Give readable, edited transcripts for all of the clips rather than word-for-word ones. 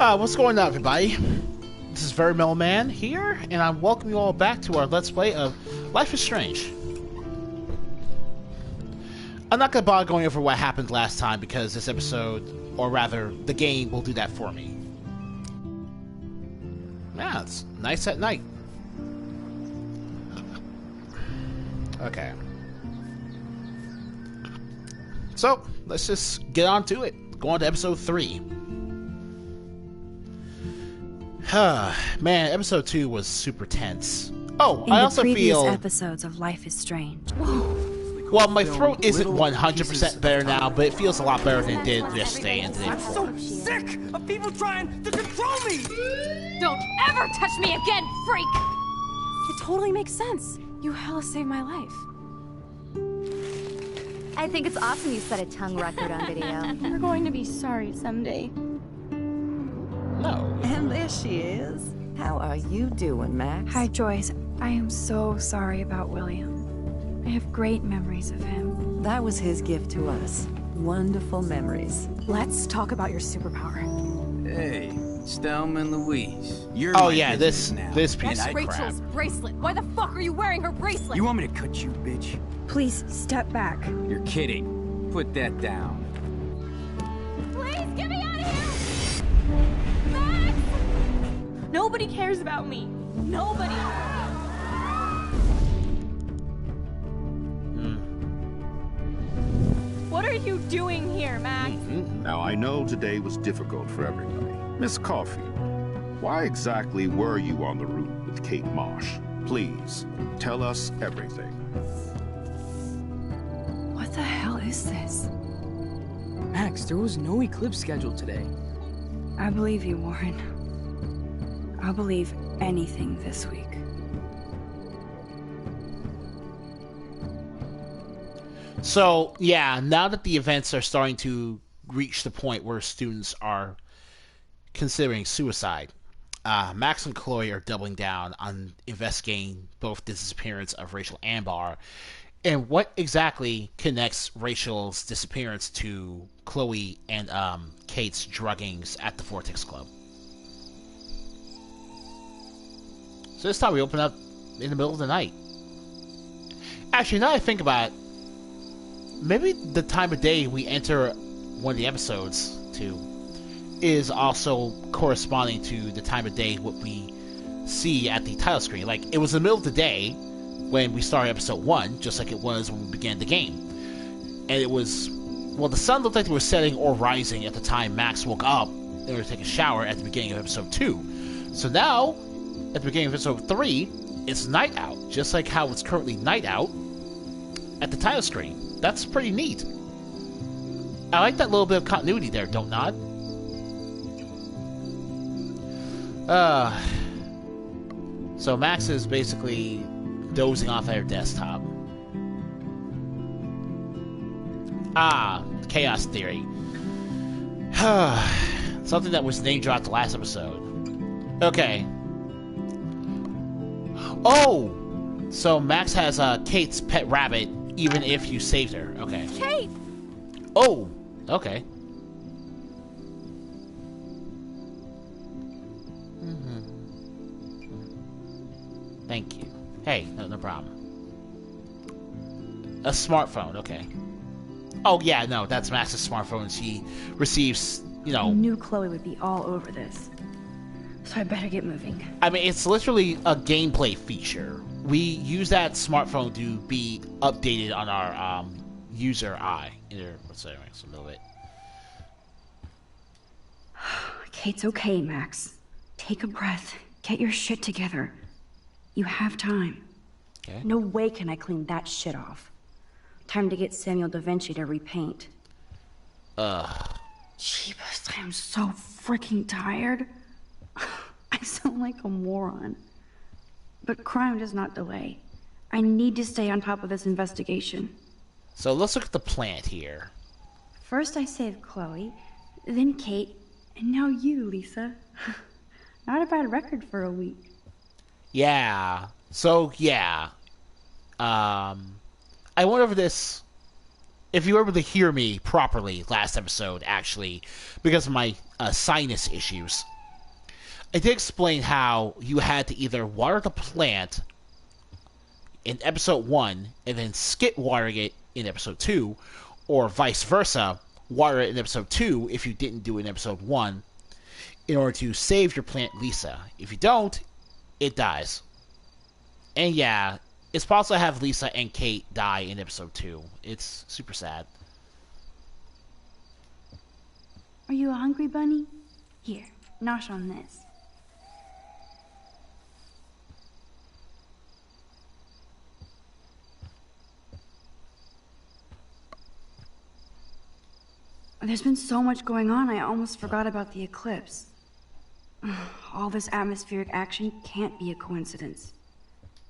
What's going on, everybody? This is Very Mellow Man here, and I'm welcoming you all back to our Let's Play of Life is Strange. I'm not going to bother going over what happened last time because this episode, or rather, the game will do that for me. Yeah, it's nice at night. Okay. So, let's just get on to it. Go on to episode 3. Man, episode 2 was super tense. Oh, I also feel... In the previous episodes of Life is Strange. Well, my throat isn't 100% better now, but it feels a lot better than it did yesterday and the day before. I'm so sick of people trying to control me! Don't ever touch me again, freak! It totally makes sense. You hella saved my life. I think it's awesome you set a tongue record on video. You're going to be sorry someday. No. And there she is. How are you doing, Max? Hi, Joyce. I am so sorry about William. I have great memories of him. That was his gift to us. Wonderful memories. Let's talk about your superpower. Hey, it's Thelma and Louise. You're Oh my yeah, business this now. piece That's of crap. Rachel's bracelet. Why the fuck are you wearing her bracelet? You want me to cut you, bitch? Please, step back. You're kidding. Put that down. Please get me out of here! Max! Nobody cares about me. Nobody. What are you doing here, Max? Now, I know today was difficult for everybody. Miss Coffee, why exactly were you on the route with Kate Marsh? Please, tell us everything. What the hell is this? Max, there was no eclipse scheduled today. I believe you, Warren. I'll believe anything this week. So, yeah, now that the events are starting to reach the point where students are considering suicide, Max and Chloe are doubling down on investigating both the disappearance of Rachel and Barr, and what exactly connects Rachel's disappearance to Chloe and Kate's druggings at the Vortex Club. So this time we open up in the middle of the night. Actually, now that I think about it, maybe the time of day we enter one of the episodes to is also corresponding to the time of day what we see at the title screen. Like, it was the middle of the day when we started episode 1, just like it was when we began the game. And it was, well, the sun looked like it was setting or rising at the time Max woke up in order to take a shower at the beginning of episode 2. So now, at the beginning of episode 3, it's night out, just like how it's currently night out at the title screen. That's pretty neat. I like that little bit of continuity there, don't nod? So Max is basically dozing off at her desktop. Chaos Theory. Something that was name dropped last episode. Okay. Oh! So Max has Kate's pet rabbit, even if you saved her. Okay. Kate! Oh! Okay. Thank you. Hey, no problem. A smartphone, okay. Oh, yeah, no, that's Max's smartphone. She receives, you know... I knew Chloe would be all over this. So I better get moving. I mean, it's literally a gameplay feature. We use that smartphone to be updated on our user eye. What's that? A little bit. Kate's okay, Max. Take a breath. Get your shit together. You have time. Okay. No way can I clean that shit off. Time to get Samuel da Vinci to repaint. Jeebus, I am so freaking tired. I sound like a moron. But crime does not delay. I need to stay on top of this investigation. So let's look at the plant here. First I saved Chloe, then Kate, and now you, Lisa. Not a bad record for a week. Yeah. So, yeah. I went over this if you were able to hear me properly last episode, actually, because of my sinus issues, I did explain how you had to either water the plant in episode 1 and then skip watering it in episode 2, or vice versa, water it in episode 2 if you didn't do it in episode 1, in order to save your plant Lisa. If you don't, it dies. And yeah, it's possible to have Lisa and Kate die in episode 2. It's super sad. Are you a hungry bunny? Here, nosh on this. There's been so much going on, I almost forgot about the eclipse. All this atmospheric action can't be a coincidence.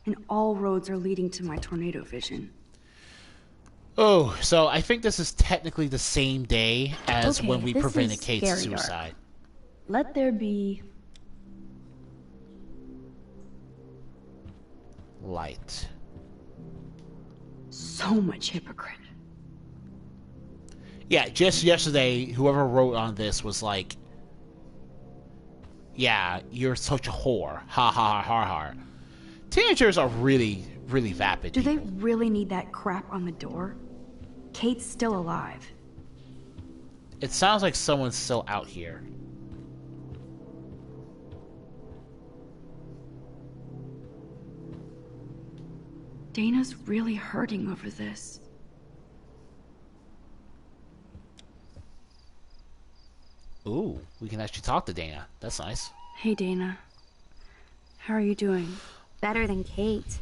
And all roads are leading to my tornado vision. Oh, so I think this is technically the same day as Okay, when we this prevented is Kate's scary dark. suicide. Let there be Light. so much hypocrite. Yeah, just yesterday, whoever wrote on this was like, yeah, you're such a whore. Ha ha ha ha ha. Teenagers are really, really vapid. Do they really need that crap on the door? Kate's still alive. It sounds like someone's still out here. Dana's really hurting over this. Ooh, we can actually talk to Dana. That's nice. Hey, Dana. How are you doing? Better than Kate.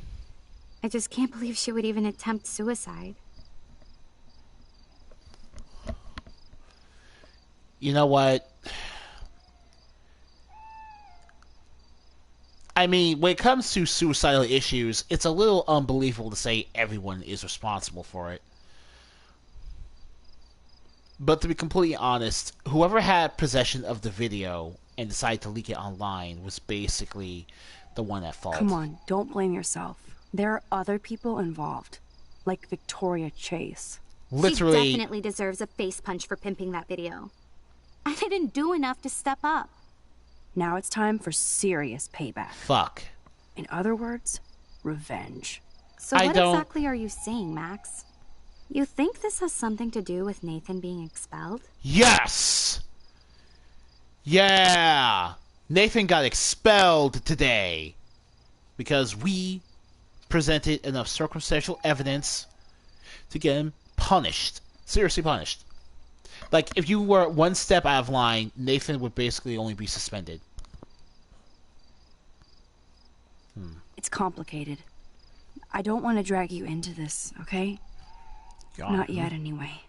I just can't believe she would even attempt suicide. You know what? I mean, when it comes to suicidal issues, it's a little unbelievable to say everyone is responsible for it. But to be completely honest, whoever had possession of the video and decided to leak it online was basically the one at fault. Come on, don't blame yourself. There are other people involved, like Victoria Chase. Literally, She definitely deserves a face punch for pimping that video. I didn't do enough to step up. Now it's time for serious payback. fuck. In other words, revenge. So I what don't- exactly are you saying, Max? You think this has something to do with Nathan being expelled? Yes! Yeah! Nathan got expelled today because we presented enough circumstantial evidence to get him punished. Seriously punished. Like, if you were one step out of line, Nathan would basically only be suspended. It's complicated. I don't want to drag you into this, okay? Not yet, anyway.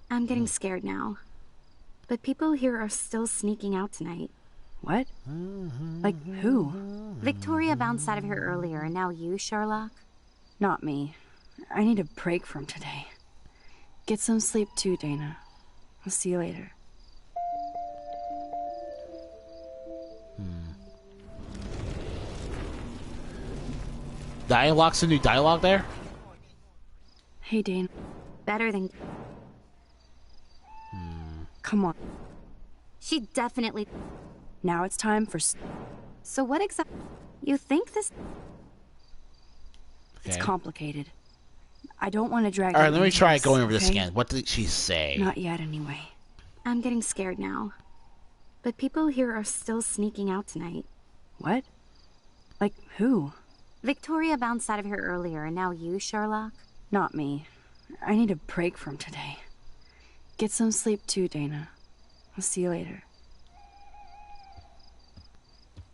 I'm getting scared now. But people here are still sneaking out tonight. What? Like who? Victoria bounced out of here earlier, and now you, Sherlock? Not me. I need a break from today. Get some sleep too, Dana. I'll see you later. Dialogue's a new dialogue there? Hey, Dana. Better than... Come on. She definitely... Now it's time for... So what exactly... You think this... It's Okay. complicated. I don't want to drag Alright, you let me into try this, going over this okay? again. What did she say? Not yet, anyway. I'm getting scared now. But people here are still sneaking out tonight. What? Like who? Victoria bounced out of here earlier, and now you, Sherlock? Not me. I need a break from today. Get some sleep too, Dana. I'll see you later.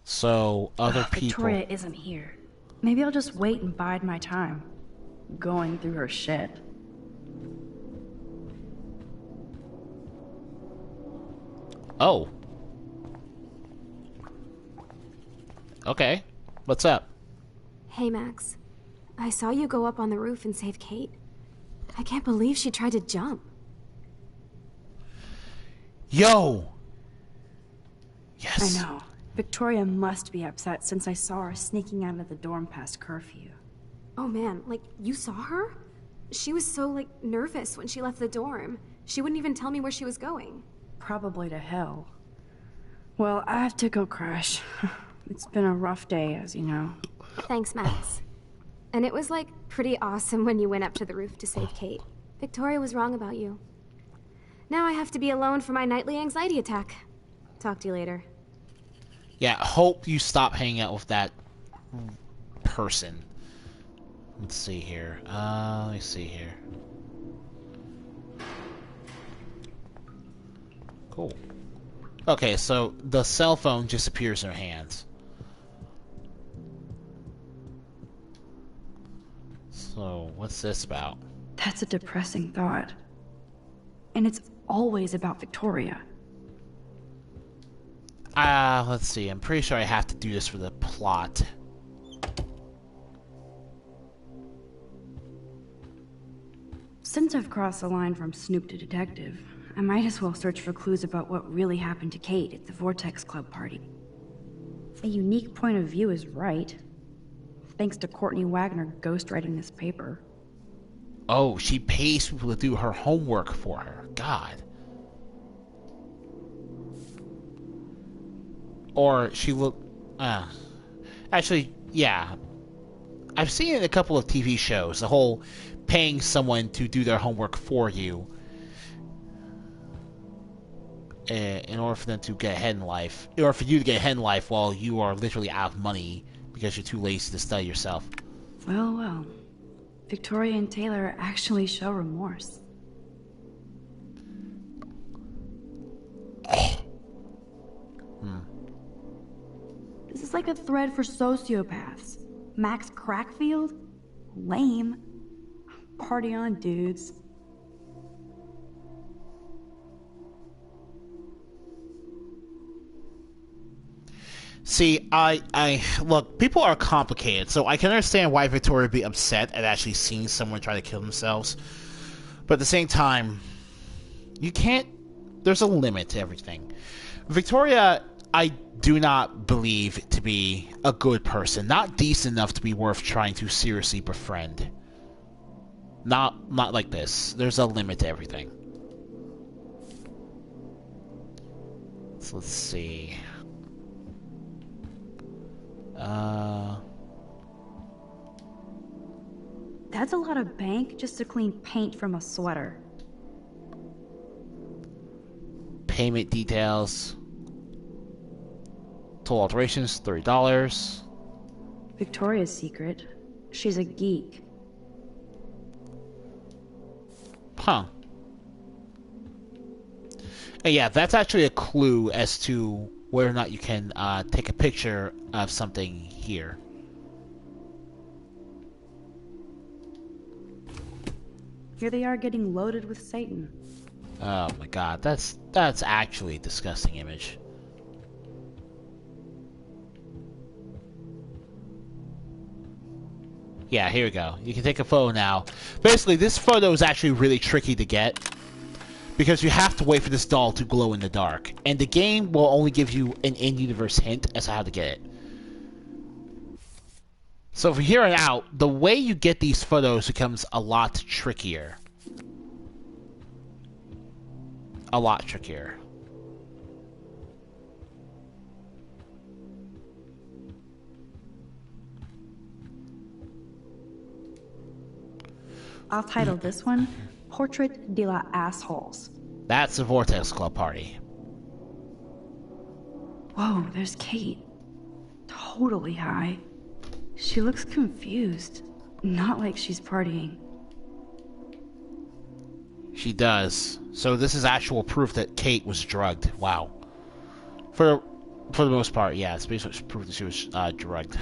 So, other people... Victoria isn't here. Maybe I'll just wait and bide my time. Going through her shit. Oh. Okay. What's up? Hey, Max. I saw you go up on the roof and save Kate. I can't believe she tried to jump. Yo! Yes. I know. Victoria must be upset since I saw her sneaking out of the dorm past curfew. Oh man, like, you saw her? She was so, like, nervous when she left the dorm. She wouldn't even tell me where she was going. Probably to hell. Well, I have to go crash. It's been a rough day, as you know. Thanks, Max. And it was, like, pretty awesome when you went up to the roof to save Kate. Victoria was wrong about you. Now I have to be alone for my nightly anxiety attack. Talk to you later. Yeah, hope you stop hanging out with that person. Let's see here. Let me see here. Cool. Okay, so the cell phone just appears in her hands. So, what's this about? That's a depressing thought. And it's always about Victoria. Let's see. I'm pretty sure I have to do this for the plot. Since I've crossed the line from snoop to detective, I might as well search for clues about what really happened to Kate at the Vortex Club party. A unique point of view is right. Thanks to Courtney Wagner ghostwriting this paper. Oh, she pays people to do her homework for her. God. Or she look... Actually, yeah. I've seen it in a couple of TV shows. The whole paying someone to do their homework for you in order for them to get ahead in life. Or for you to get ahead in life while you are literally out of money because you're too lazy to study yourself. Well, well. Victoria and Taylor actually show remorse. This is like a thread for sociopaths. Max Crackfield? Lame. Party on, dudes. See, look, people are complicated, so I can understand why Victoria would be upset at actually seeing someone try to kill themselves. But at the same time, you can't, there's a limit to everything. Victoria, I do not believe to be a good person, not decent enough to be worth trying to seriously befriend. Not like this. There's a limit to everything. So let's see. That's a lot of bank just to clean paint from a sweater. Payment details. Total alterations, $30. Victoria's secret. She's a geek. Huh. And yeah, that's actually a clue as to whether or not you can take a picture of something here. Here they are getting loaded with Satan. Oh my god, that's actually a disgusting image. Yeah, here we go. You can take a photo now. Basically, this photo is actually really tricky to get because you have to wait for this doll to glow in the dark, and the game will only give you an in-universe hint as to how to get it. So from here on out, the way you get these photos becomes a lot trickier. A lot trickier. I'll title this one, Portrait de la Assholes. That's the Vortex Club party. Whoa, there's Kate. Totally high. She looks confused. Not like she's partying. She does. So this is actual proof that Kate was drugged. Wow. For the most part, yeah, it's basically proof that she was drugged.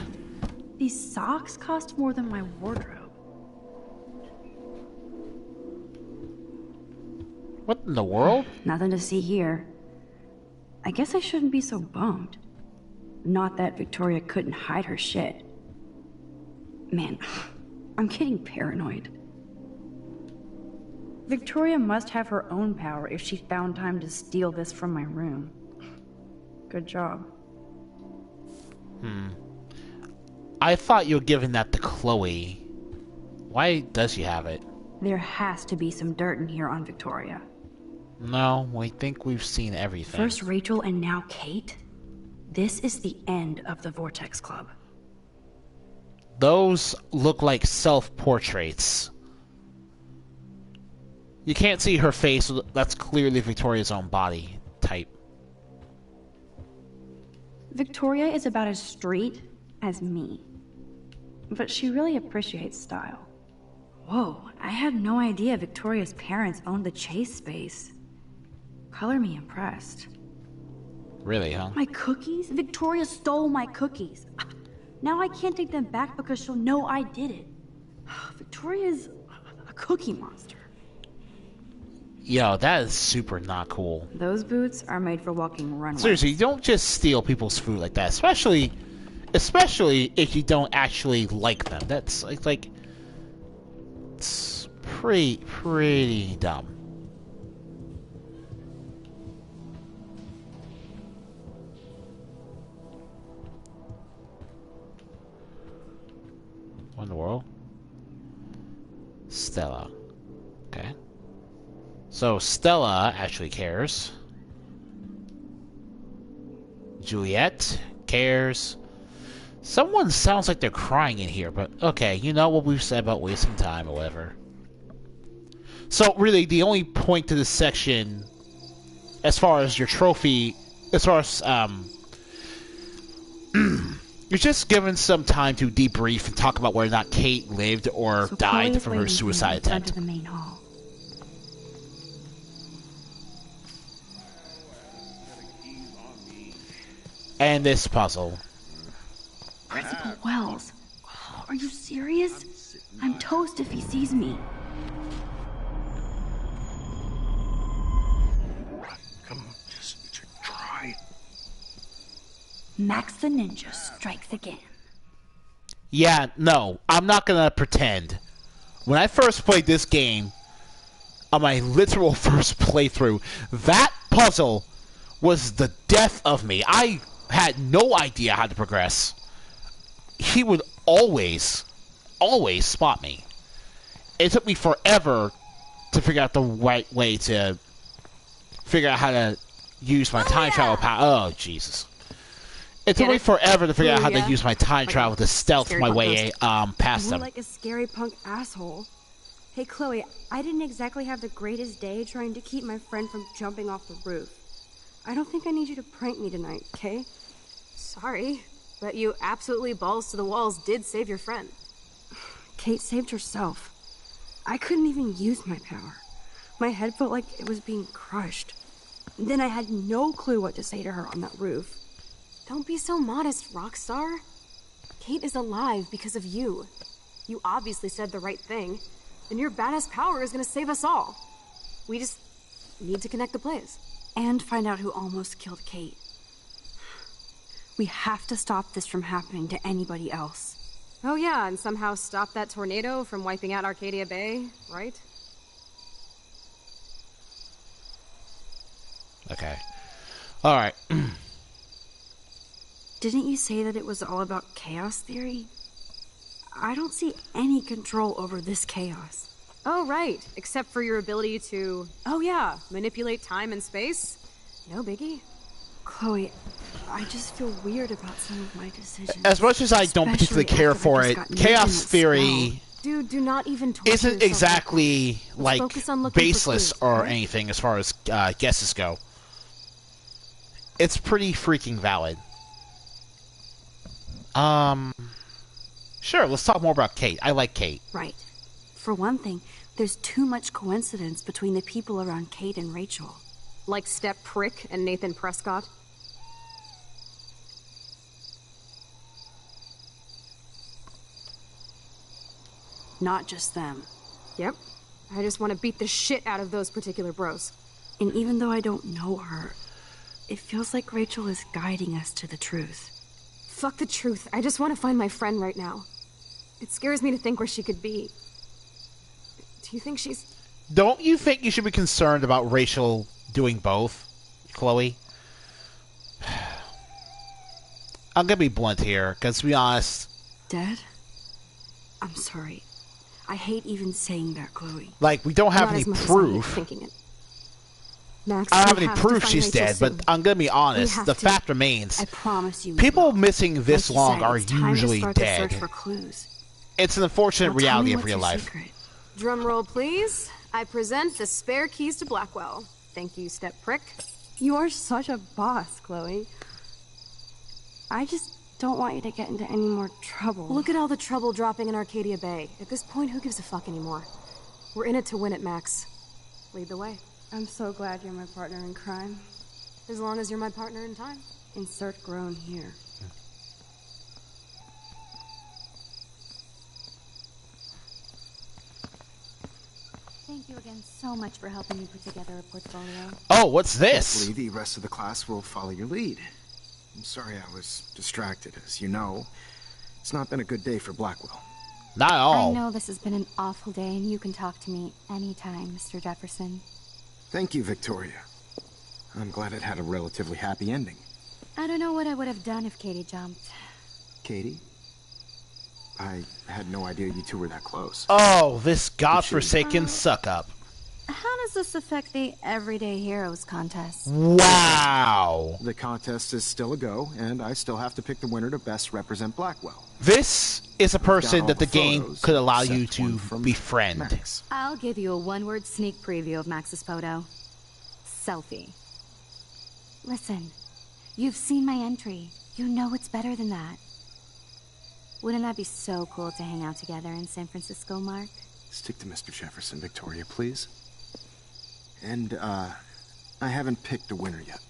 These socks cost more than my wardrobe. What in the world? Nothing to see here. I guess I shouldn't be so bummed. Not that Victoria couldn't hide her shit. Man, I'm getting paranoid. Victoria must have her own power if she found time to steal this from my room. Good job. I thought you were giving that to Chloe. Why does she have it? There has to be some dirt in here on Victoria. No, we think we've seen everything. First Rachel and now Kate? This is the end of the Vortex Club. Those look like self-portraits. You can't see her face. That's clearly Victoria's own body type. Victoria is about as straight as me. But she really appreciates style. Whoa, I had no idea Victoria's parents owned the Chase space. Color me impressed. Really, huh? My cookies? Victoria stole my cookies. Now I can't take them back because she'll know I did it. Victoria's a cookie monster. Yo, that is super not cool. Those boots are made for walking runways. Seriously, don't just steal people's food like that. Especially if you don't actually like them. That's like it's pretty dumb. What in the world? Stella. Okay. So Stella actually cares. Juliet cares. Someone sounds like they're crying in here, but okay, you know what we've said about wasting time or whatever. So really, the only point to this section, as far as your trophy, as far as you're just given some time to debrief and talk about whether or not Kate lived or died from her suicide attempt. The main hall. And this puzzle. Principal Wells, are you serious? I'm toast if he sees me. Come on, just try. Max the Ninja strikes again. Yeah, no, I'm not gonna pretend. When I first played this game, on my literal first playthrough, that puzzle was the death of me. I had no idea how to progress. He would always spot me. It took me forever to figure out the right way to figure out how to use my time travel power. Oh, Jesus. It took me forever to figure out how to use my time travel to stealth my way past them. Like a scary punk asshole. Hey, Chloe, I didn't exactly have the greatest day trying to keep my friend from jumping off the roof. I don't think I need you to prank me tonight, okay? Sorry, but you absolutely balls to the walls did save your friend. Kate saved herself. I couldn't even use my power. My head felt like it was being crushed. Then I had no clue what to say to her on that roof. Don't be so modest, Rockstar. Kate is alive because of you. You obviously said the right thing, and your badass power is gonna save us all. We just need to connect the plays. And find out who almost killed Kate. We have to stop this from happening to anybody else. Oh yeah, and somehow stop that tornado from wiping out Arcadia Bay, right? Okay. Alright. Didn't you say that it was all about chaos theory? I don't see any control over this chaos. Oh, right. Except for your ability to, oh yeah, manipulate time and space. No biggie. Chloe, I just feel weird about some of my decisions. As much as I don't particularly care for it, chaos theory Dude, do not even torture isn't yourself. exactly like baseless clues, or right? anything as far as guesses go. It's pretty freaking valid. Sure, let's talk more about Kate. I like Kate. Right. For one thing, there's too much coincidence between the people around Kate and Rachel. Like Step Prick and Nathan Prescott? Not just them. Yep. I just want to beat the shit out of those particular bros. And even though I don't know her, it feels like Rachel is guiding us to the truth. Fuck the truth. I just want to find my friend right now. It scares me to think where she could be. Do you think she's... Don't you think you should be concerned about Rachel doing both, Chloe? I'm gonna be blunt here, because to be honest... Dad? I'm sorry. I hate even saying that, Chloe. Like, we don't have Not any as much as I hate proof. thinking it. Max, I don't have we any have to proof find she's Rachel dead, soon. but I'm gonna be honest. have The to. fact remains, I promise you. we people will. missing this Like you long said, are it's time to usually start the dead. search for clues. It's an unfortunate Now, tell me reality of what's real your life. secret. Drum roll, please. I present the spare keys to Blackwell. Thank you, step prick. You are such a boss, Chloe. I just don't want you to get into any more trouble. Look at all the trouble dropping in Arcadia Bay. At this point, who gives a fuck anymore? We're in it to win it, Max. Lead the way. I'm so glad you're my partner in crime. As long as you're my partner in time. Insert groan here. Thank you again so much for helping me put together a portfolio. Oh, what's this? Hopefully the rest of the class will follow your lead. I'm sorry I was distracted. As you know, it's not been a good day for Blackwell. Not at all. I know this has been an awful day, and you can talk to me anytime, Mr. Jefferson. Thank you, Victoria. I'm glad it had a relatively happy ending. I don't know what I would have done if Katie jumped. Katie? I had no idea you two were that close. Oh, this godforsaken suck-up. How does this affect the Everyday Heroes contest? Wow. The contest is still a go, and I still have to pick the winner to best represent Blackwell. This is a person that the game photos, could allow you except one to from befriend. Max. I'll give you a one-word sneak preview of Max's photo. Selfie. Listen, you've seen my entry. You know it's better than that. Wouldn't that be so cool to hang out together in San Francisco, Mark? Stick to Mr. Jefferson, Victoria, please. And, I haven't picked a winner yet.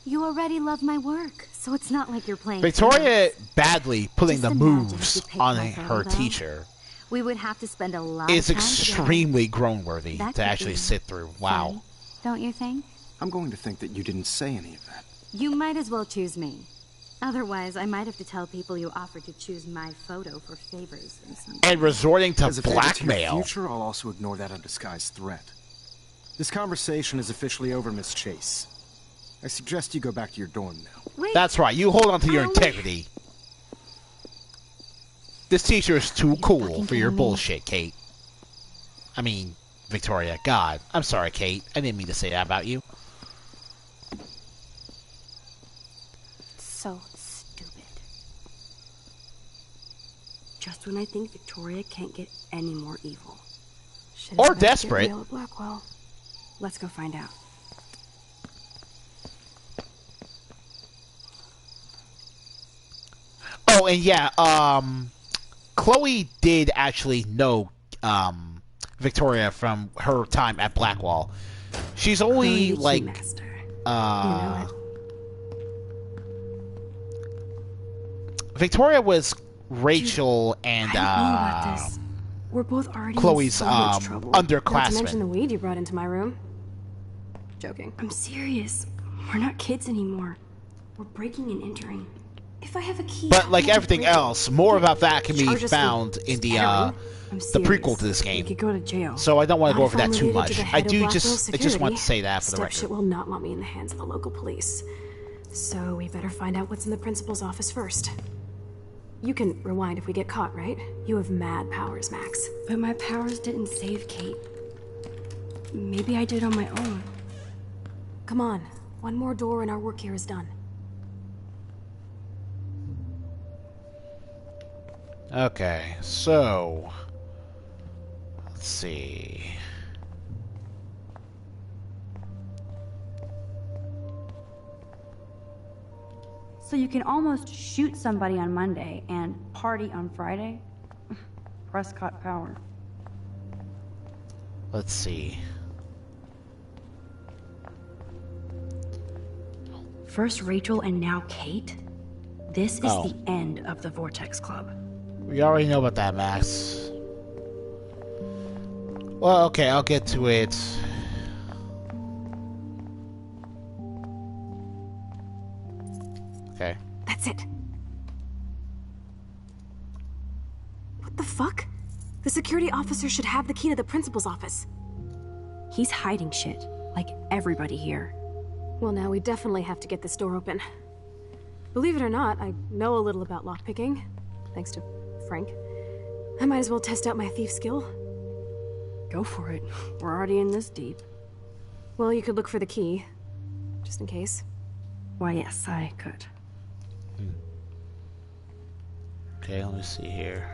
You already love my work, so it's not like you're playing Victoria favorites. badly putting Just the imagine if moves you picked on my her photo. teacher We would have to spend a lot is of time together. extremely grown-worthy That to could actually be sit through. Wow. fun, don't you think? I'm going to think that you didn't say any of that. You might as well choose me. Otherwise, I might have to tell people you offered to choose my photo for favors or something. And resorting to As a favor to your blackmail. future, I'll also ignore that undisguised threat. This conversation is officially over, Miss Chase. I suggest you go back to your dorm now. Wait, That's right. You hold on to your I only- integrity. This teacher is too cool fucking for your kidding me? bullshit, Kate. I mean, Victoria. God. I'm sorry, Kate. I didn't mean to say that about you. so stupid. Just when I think Victoria can't get any more evil. Shit, Or it's about to get desperate. real at Blackwell. Let's go find out. Oh, and yeah, Chloe did actually know, Victoria from her time at Blackwell. She's only, Chloe the like, Keymaster. You know it. Victoria was Rachel and, I don't know about this. We're both already Chloe's, in so much trouble. Not to mention the underclassmen. weed you brought into my room. Joking. I'm serious. We're not kids anymore. We're breaking and entering. If I have a key, But like how everything Rachel- else, more about that can be Charge us for found in the, heroin? I'm the serious. prequel to this We game. could go to jail. So I don't want to go Not over if I'm that too related to much. the I head of do Blackwell just want to Security. say that for the Step record. shit will not want me in the hands of the local police. So we better find out what's in the principal's office first. You can rewind if we get caught, right? You have mad powers, Max. But my powers didn't save Kate. Maybe I did on my own. Come on. One more door and our work here is done. Okay, so let's see. So you can almost shoot somebody on Monday and party on Friday? Prescott power. Let's see. First Rachel and now Kate? This is Oh. the end of the Vortex Club. We already know about that, Max. Well, okay, I'll get to it. Okay. That's it. What the fuck? The security officer should have the key to the principal's office. He's hiding shit, like everybody here. Well, now we definitely have to get this door open. Believe it or not, I know a little about lockpicking, thanks to Frank. I might as well test out my thief skill. Go for it. We're already in this deep. Well, you could look for the key, just in case. Why, yes, I could. Okay, let me see here.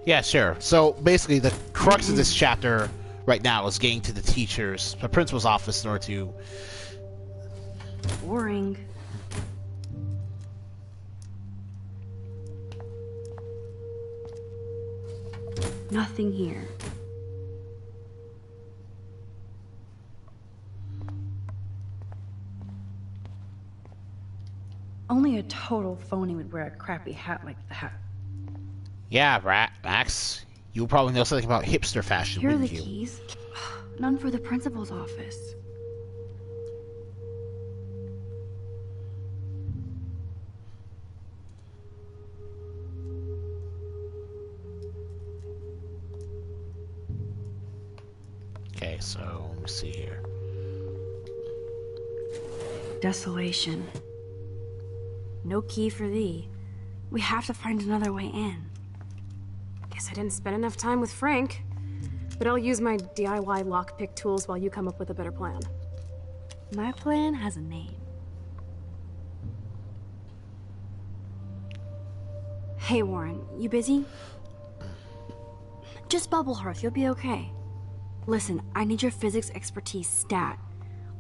Yeah, sure. So basically, the crux of this chapter right now is getting to the principal's office in order to. Boring. Nothing here. Only a total phony would wear a crappy hat like that. Yeah, Max. You'll probably know something about hipster fashion, Here are the wouldn't you? keys. None for the principal's office. Okay, so let me see here. Desolation. No key for thee. We have to find another way in. Guess I didn't spend enough time with Frank. But I'll use my DIY lockpick tools while you come up with a better plan. My plan has a name. Hey, Warren, you busy? Just bubble hearth, you'll be okay. Listen, I need your physics expertise stat.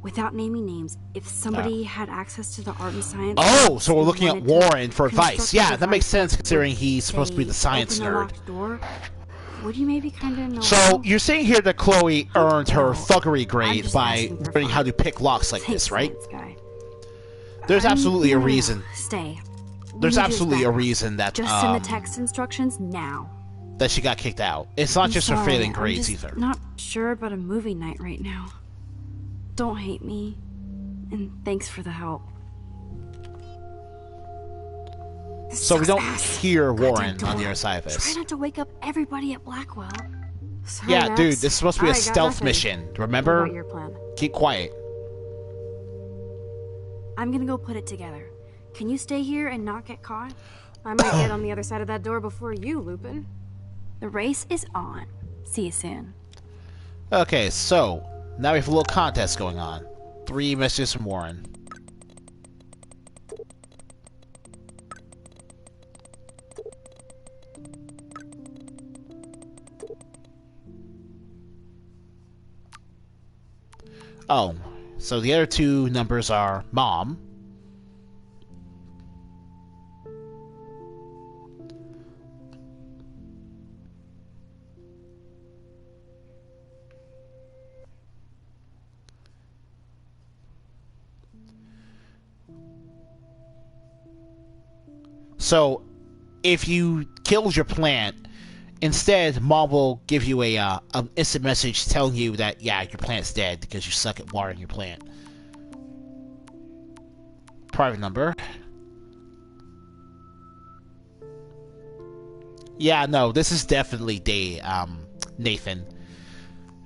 Without naming names, if somebody had access to the art and science... Oh, so we're looking at Warren for advice. construct Yeah, a that makes device sense considering he's supposed to be the science open a nerd. locked door, would you maybe kind of know... So you're saying here that Chloe earned her thuggery grade just by asking for learning fun. how to pick locks like Thanks, this, right? science guy. There's absolutely a No. reason. Stay. There's We need his absolutely a background. reason that Just send the text instructions now. that she got kicked out. It's not I'm just her sorry, failing I'm grades just either. not sure about a movie night right now. Don't hate me. And thanks for the help. So we don't hear Goddamn Warren on the door. other side of Try this. not to wake up everybody at Blackwell. Sorry, Yeah, Max. dude, this is supposed to be a I got stealth nothing. mission. What Remember? about your plan? Keep quiet. I'm gonna go put it together. Can you stay here and not get caught? I might get on the other side of that door before you, Lupin. The race is on. See you soon. Okay, so now we have a little contest going on. 3 messages from Warren. Oh, so the other 2 numbers are Mom. So, if you killed your plant, instead, Mom will give you an instant message telling you that, yeah, your plant's dead because you suck at watering your plant. Private number. Yeah, no, this is definitely Nathan.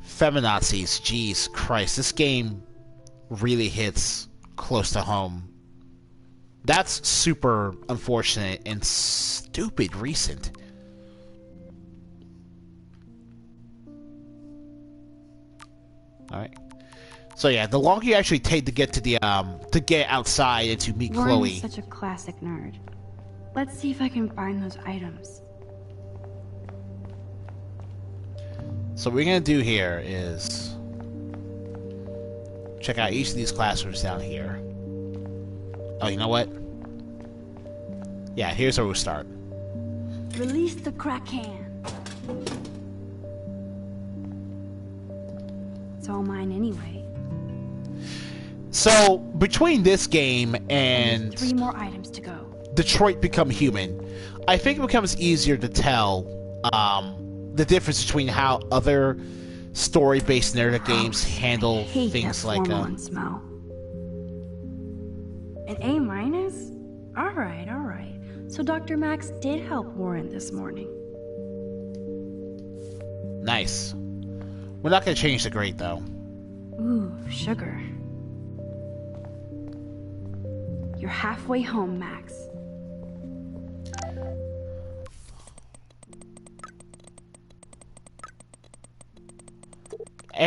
Feminazis, jeez Christ, this game really hits close to home. That's super unfortunate and stupid recent. Alright. So yeah, the longer you actually take to get to the to get outside and to meet Warren Chloe. is such a classic nerd. Let's see if I can find those items. So what we're gonna do here is check out each of these classrooms down here. Oh, you know what? Yeah, here's where we'll start. Release the Kraken. It's all mine anyway. So between this game and 3 more items to go. Detroit Become Human, I think it becomes easier to tell the difference between how other story-based narrative games handle Hate things that like formalin smell. An A minus? All right. So Dr. Max did help Warren this morning. nice. We're not gonna change the grade though. Ooh, sugar. You're halfway home, Max.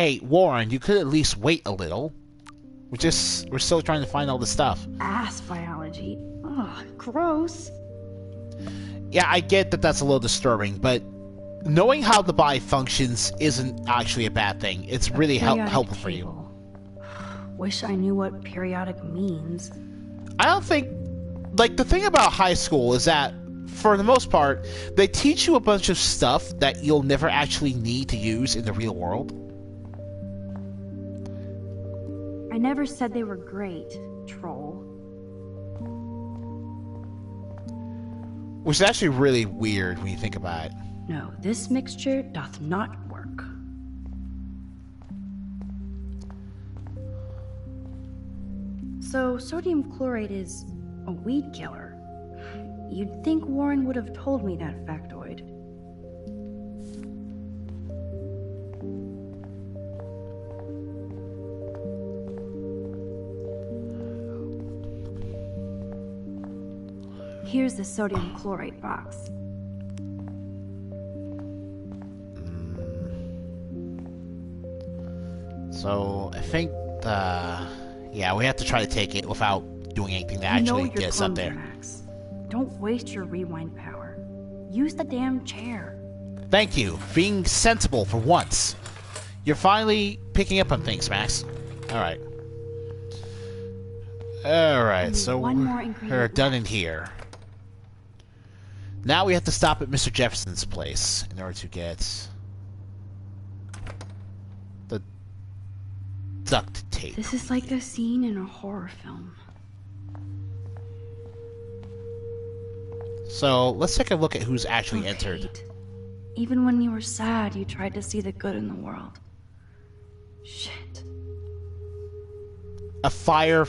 Hey, Warren, you could at least wait a little. We're still trying to find all the stuff. Ass biology. Ugh, gross. Yeah, I get that that's a little disturbing, but knowing how the body functions isn't actually a bad thing. It's really helpful for you. Wish I knew what periodic means. I don't think... Like, the thing about high school is that, for the most part, they teach you a bunch of stuff that you'll never actually need to use in the real world. I never said they were great, troll. Which is actually really weird when you think about it. No, this mixture doth not work. So, sodium chloride is a weed killer. You'd think Warren would have told me that factoid. Here's the sodium chloride box. So, I think, yeah, we have to try to take it without doing anything to actually get us up there. Max. Don't waste your rewind power. Use the damn chair. Thank you. Being sensible for once. You're finally picking up on things, Max. Alright. Alright, so we're done in here. Now we have to stop at Mr. Jefferson's place in order to get the duct tape. This is like a scene in a horror film. So, let's take a look at who's actually entered. Even when you were sad, you tried to see the good in the world. Shit. A fire.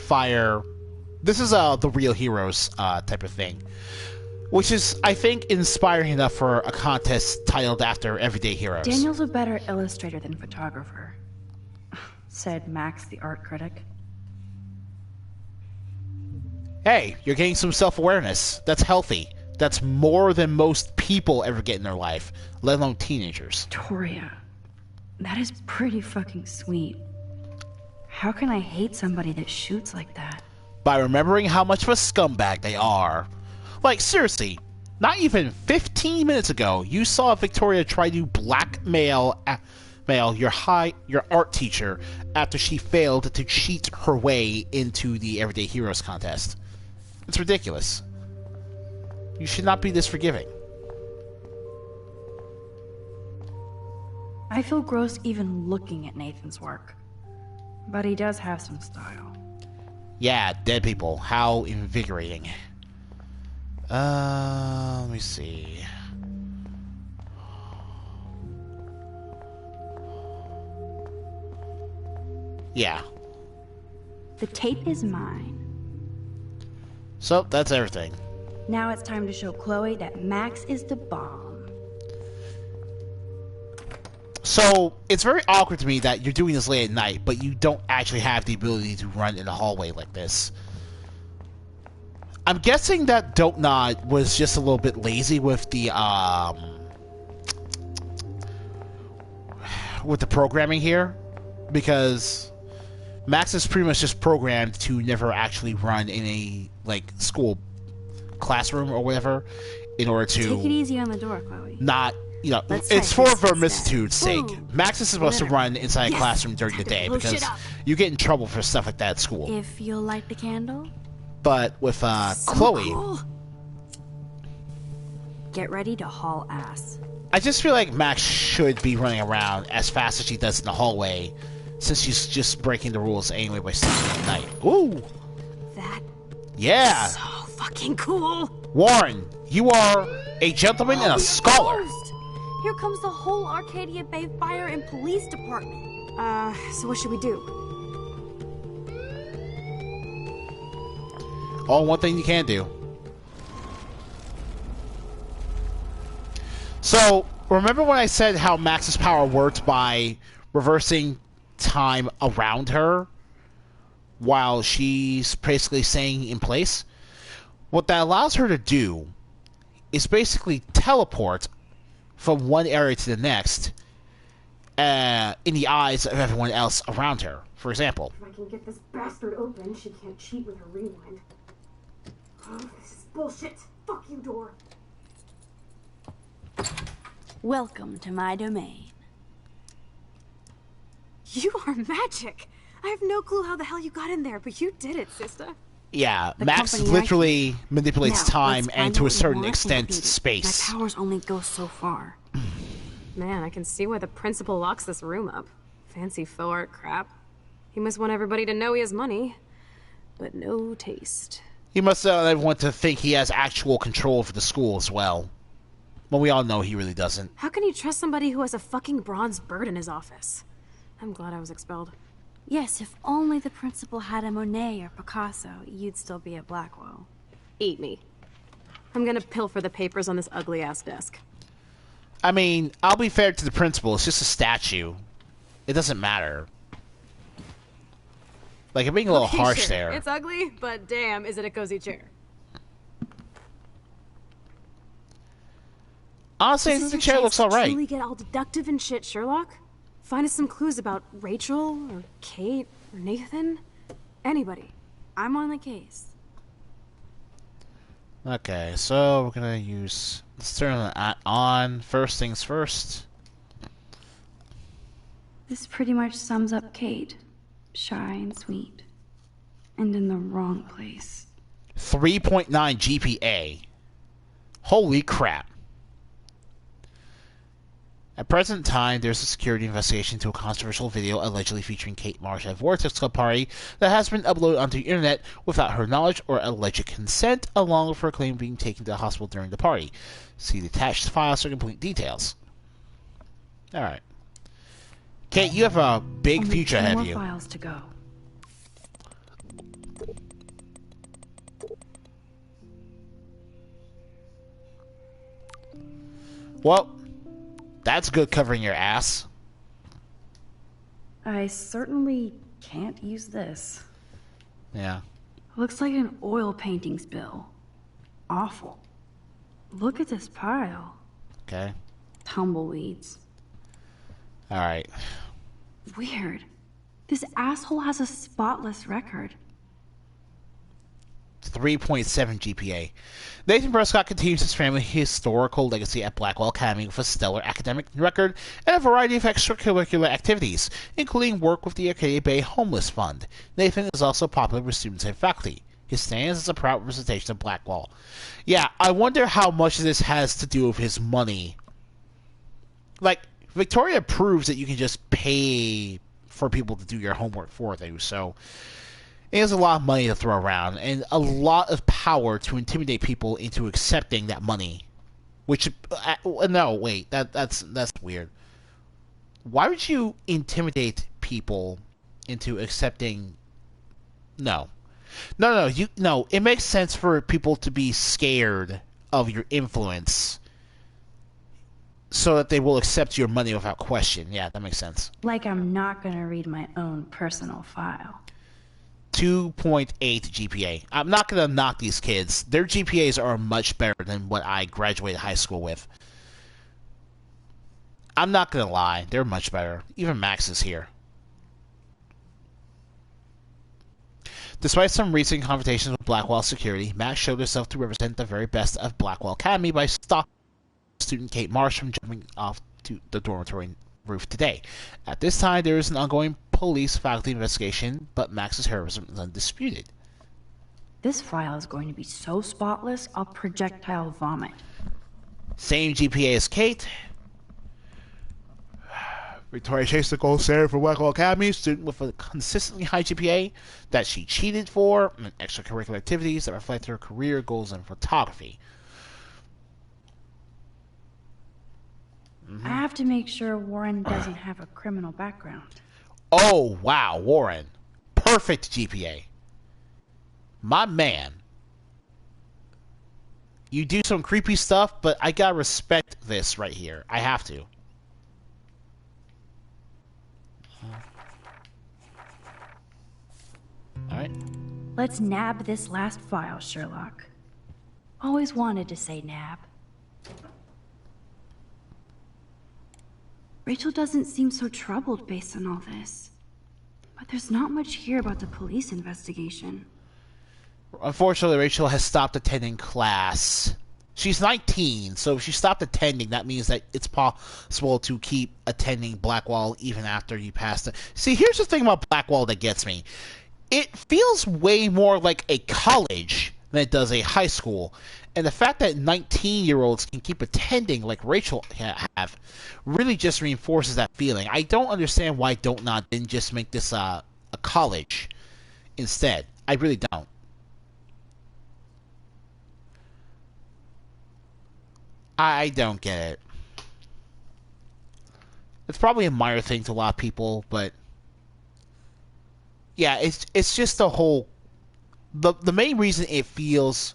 This is the Real Heroes type of thing. Which is, I think, inspiring enough for a contest titled after Everyday Heroes. Daniel's a better illustrator than photographer, said Max, the art critic. Hey, you're getting some self-awareness. That's healthy. That's more than most people ever get in their life, let alone teenagers. Victoria, that is pretty fucking sweet. How can I hate somebody that shoots like that? By remembering how much of a scumbag they are. Like, seriously, not even 15 minutes ago, you saw Victoria try to blackmail your art teacher after she failed to cheat her way into the Everyday Heroes contest. It's ridiculous. You should not be this forgiving. I feel gross even looking at Nathan's work. But he does have some style. Yeah, dead people. How invigorating. Let me see. Yeah. The tape is mine. So, that's everything. Now it's time to show Chloe that Max is the bomb. So, it's very awkward to me that you're doing this late at night, but you don't actually have the ability to run in a hallway like this. I'm guessing that Dontnod was just a little bit lazy with the programming here, because Max is pretty much just programmed to never actually run in a school classroom or whatever, in order to take it easy on the door, Chloe. Not, it's for vermicitude's sake. Max is supposed to run inside a classroom during the day because you get in trouble for stuff like that at school. If you'll light the candle. But with Chloe, cool. Get ready to haul ass. I just feel like Max should be running around as fast as she does in the hallway, since she's just breaking the rules anyway by sleeping at night. Ooh! Yeah! So fucking cool! Warren, you are a gentleman and a scholar! Here comes the whole Arcadia Bay Fire and Police Department. So what should we do? Oh, one thing you can do. So, remember when I said how Max's power worked by reversing time around her while she's basically staying in place? What that allows her to do is basically teleport from one area to the next in the eyes of everyone else around her. For example, If I can get this bastard open, she can't cheat with her rewind. Oh, this is bullshit. Fuck you, door. Welcome to my domain. You are magic. I have no clue how the hell you got in there, but you did it, sister. yeah, The Max company literally manipulates Now, time let's and find to a what we certain want and extent beat it. space. My powers only go so far. Man, I can see why the principal locks this room up. Fancy faux art crap. He must want everybody to know he has money, but no taste. He must want everyone to think he has actual control over the school as well. But we all know he really doesn't. How can you trust somebody who has a fucking bronze bird in his office? I'm glad I was expelled. Yes, if only the principal had a Monet or Picasso, you'd still be at Blackwell. Eat me. I'm gonna pilfer the papers on this ugly-ass desk. I mean, I'll be fair to the principal. It's just a statue. It doesn't matter. Like, I'm being a little Okay, harsh sure. there. It's ugly, but damn, is it a cozy chair. Honestly, This is the your chair chance looks to alright. truly get all deductive and shit, Sherlock. Find us some clues about Rachel, or Kate, or Nathan. Anybody. I'm on the case. Okay, so we're gonna use... Let's turn that on. First things first. This pretty much sums up Kate. Shy and sweet. And in the wrong place. 3.9 GPA. Holy crap. At present time, there's a security investigation into a controversial video allegedly featuring Kate Marsh at Vortex Club party that has been uploaded onto the internet without her knowledge or alleged consent, along with her claim being taken to the hospital during the party. See the attached files for complete details. Alright. Kate, you have a big Only future 2 ahead more of you. files to go. Well, that's good covering your ass. I certainly can't use this. Yeah. Looks like an oil painting spill. Awful. Look at this pile. Okay. Tumbleweeds. Alright. Weird. This asshole has a spotless record. 3.7 GPA. Nathan Prescott continues his family's historical legacy at Blackwell Academy with a stellar academic record and a variety of extracurricular activities, including work with the Arcadia Bay Homeless Fund. Nathan is also popular with students and faculty. He stands as a proud representation of Blackwell. Yeah, I wonder how much of this has to do with his money. Like, Victoria proves that you can just pay for people to do your homework for you, so... He has a lot of money to throw around, and a lot of power to intimidate people into accepting that money. Which, no, wait, that's weird. Why would you intimidate people into accepting? No, it makes sense for people to be scared of your influence, so that they will accept your money without question. Yeah, that makes sense. Like I'm not gonna read my own personal file. 2.8 GPA. I'm not going to knock these kids. Their GPAs are much better than what I graduated high school with. I'm not going to lie. They're much better. Even Max is here. Despite some recent confrontations with Blackwell security, Max showed herself to represent the very best of Blackwell Academy by stopping student Kate Marsh from jumping off to the dormitory roof today. At this time, there is an ongoing police faculty investigation, but Max's heroism is undisputed. This file is going to be so spotless, I'll projectile vomit. Same GPA as Kate. Victoria Chase, the gold standard for Blackwell Academy, student with a consistently high GPA that she cheated for, and extracurricular activities that reflect her career goals in photography. I have to make sure Warren doesn't have a criminal background. Oh, wow, Warren. Perfect GPA. My man. You do some creepy stuff, but I gotta respect this right here. I have to. Alright. Let's nab this last file, Sherlock. Always wanted to say nab. Rachel doesn't seem so troubled based on all this. But there's not much here about the police investigation. Unfortunately, Rachel has stopped attending class. She's 19, so if she stopped attending, that means that it's possible to keep attending Blackwell even after you pass it. See, here's the thing about Blackwell that gets me. It feels way more like a college than it does a high school. And the fact that 19-year-olds can keep attending like Rachel have really just reinforces that feeling. I don't understand why Don't Nod didn't just make this a college instead. I really don't. I don't get it. It's probably a minor thing to a lot of people, but yeah, it's just the whole the main reason it feels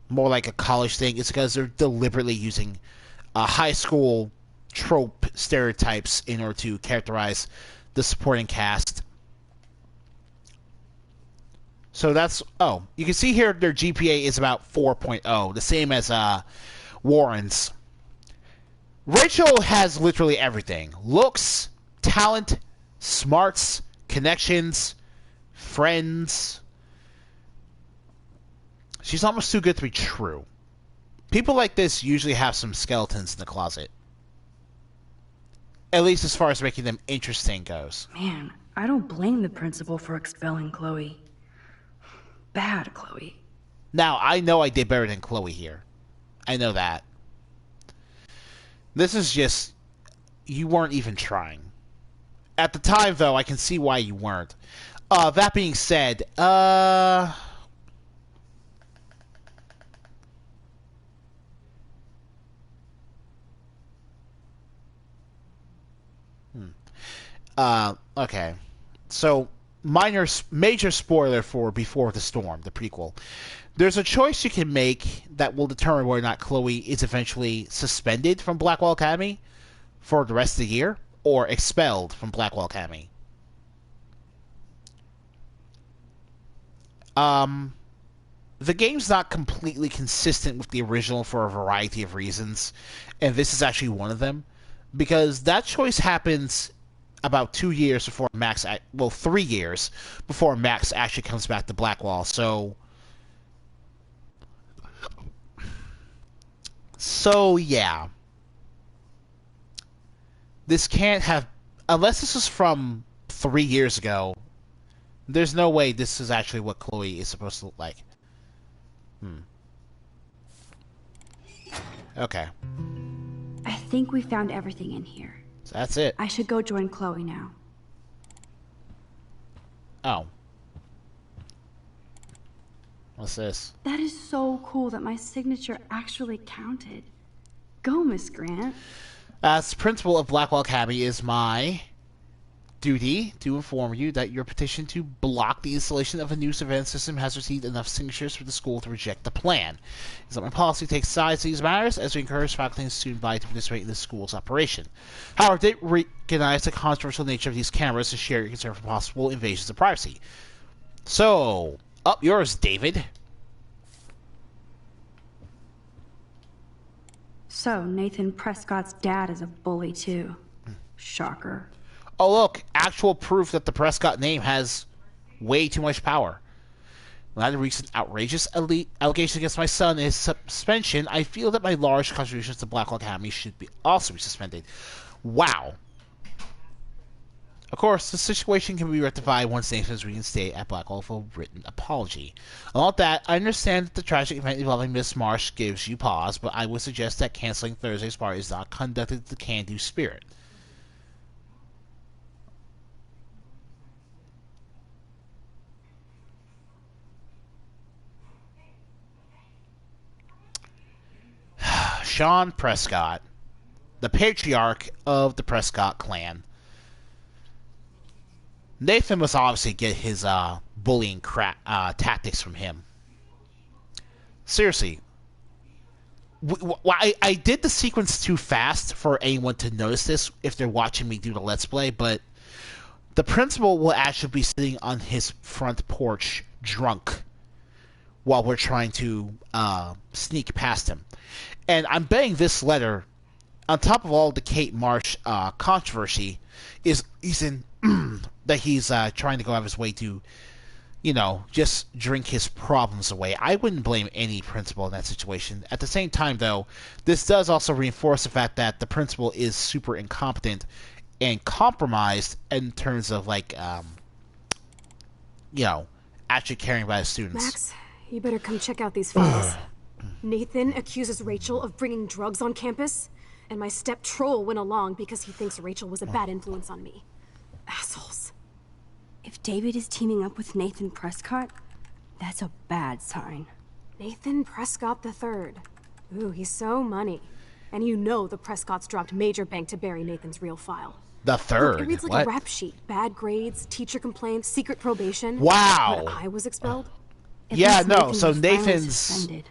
more like a college thing is because they're deliberately using high school trope stereotypes in order to characterize the supporting cast. So that's you can see here their GPA is about 4.0, the same as Warren's. Rachel has literally everything. Looks, talent, smarts, connections, friends. She's almost too good to be true. People like this usually have some skeletons in the closet. At least as far as making them interesting goes. Man, I don't blame the principal for expelling Chloe. Bad Chloe. Now, I know I did better than Chloe here. I know that. This is just... You weren't even trying. At the time, though, I can see why you weren't. That being said, okay. So, major spoiler for Before the Storm, the prequel. There's a choice you can make that will determine whether or not Chloe is eventually suspended from Blackwell Academy for the rest of the year, or expelled from Blackwell Academy. The game's not completely consistent with the original for a variety of reasons, and this is actually one of them, because that choice happens about 2 years before Max... 3 years before Max actually comes back to Blackwell, So, yeah. This can't have... Unless this is from 3 years ago, there's no way this is actually what Chloe is supposed to look like. Okay. I think we found everything in here. So that's it. I should go join Chloe now. Oh. What's this? That is so cool that my signature actually counted. Go, Miss Grant. As principal of Blackwell Academy, it is my duty to inform you that your petition to block the installation of a new surveillance system has received enough signatures for the school to reject the plan. It is that my policy takes sides in these matters as we encourage faculty and student body to participate in the school's operation. However, they recognize the controversial nature of these cameras and share your concern for possible invasions of privacy. So, up yours, David. So, Nathan Prescott's dad is a bully too. Shocker. Oh look, actual proof that the Prescott name has way too much power. When the recent outrageous allegations against my son and his suspension, I feel that my large contributions to Blackwell Academy should also be suspended. Wow. Of course, the situation can be rectified once Nathan is reinstated at Blackwell for a written apology. Along with that, I understand that the tragic event involving Miss Marsh gives you pause, but I would suggest that canceling Thursday's party is not conducted with the can-do spirit. Sean Prescott, the patriarch of the Prescott clan. Nathan must obviously get his bullying tactics from him. Seriously. I did the sequence too fast for anyone to notice this if they're watching me do the Let's Play, but the principal will actually be sitting on his front porch drunk while we're trying to sneak past him. And I'm betting this letter on top of all the Kate Marsh controversy, is that he's trying to go out of his way to, just drink his problems away. I wouldn't blame any principal in that situation. At the same time, though, this does also reinforce the fact that the principal is super incompetent and compromised in terms of, actually caring about his students. Max, you better come check out these files. Nathan accuses Rachel of bringing drugs on campus, and my step troll went along because he thinks Rachel was a bad influence on me. Assholes. If David is teaming up with Nathan Prescott, that's a bad sign. Nathan Prescott III. Ooh, he's so money. And you know the Prescotts dropped major bank to bury Nathan's real file. The third? Look, it reads like what? a rap sheet. Bad grades, teacher complaints, secret probation. Wow. But I was expelled. Yeah, no, Nathan so was finally Nathan's... suspended.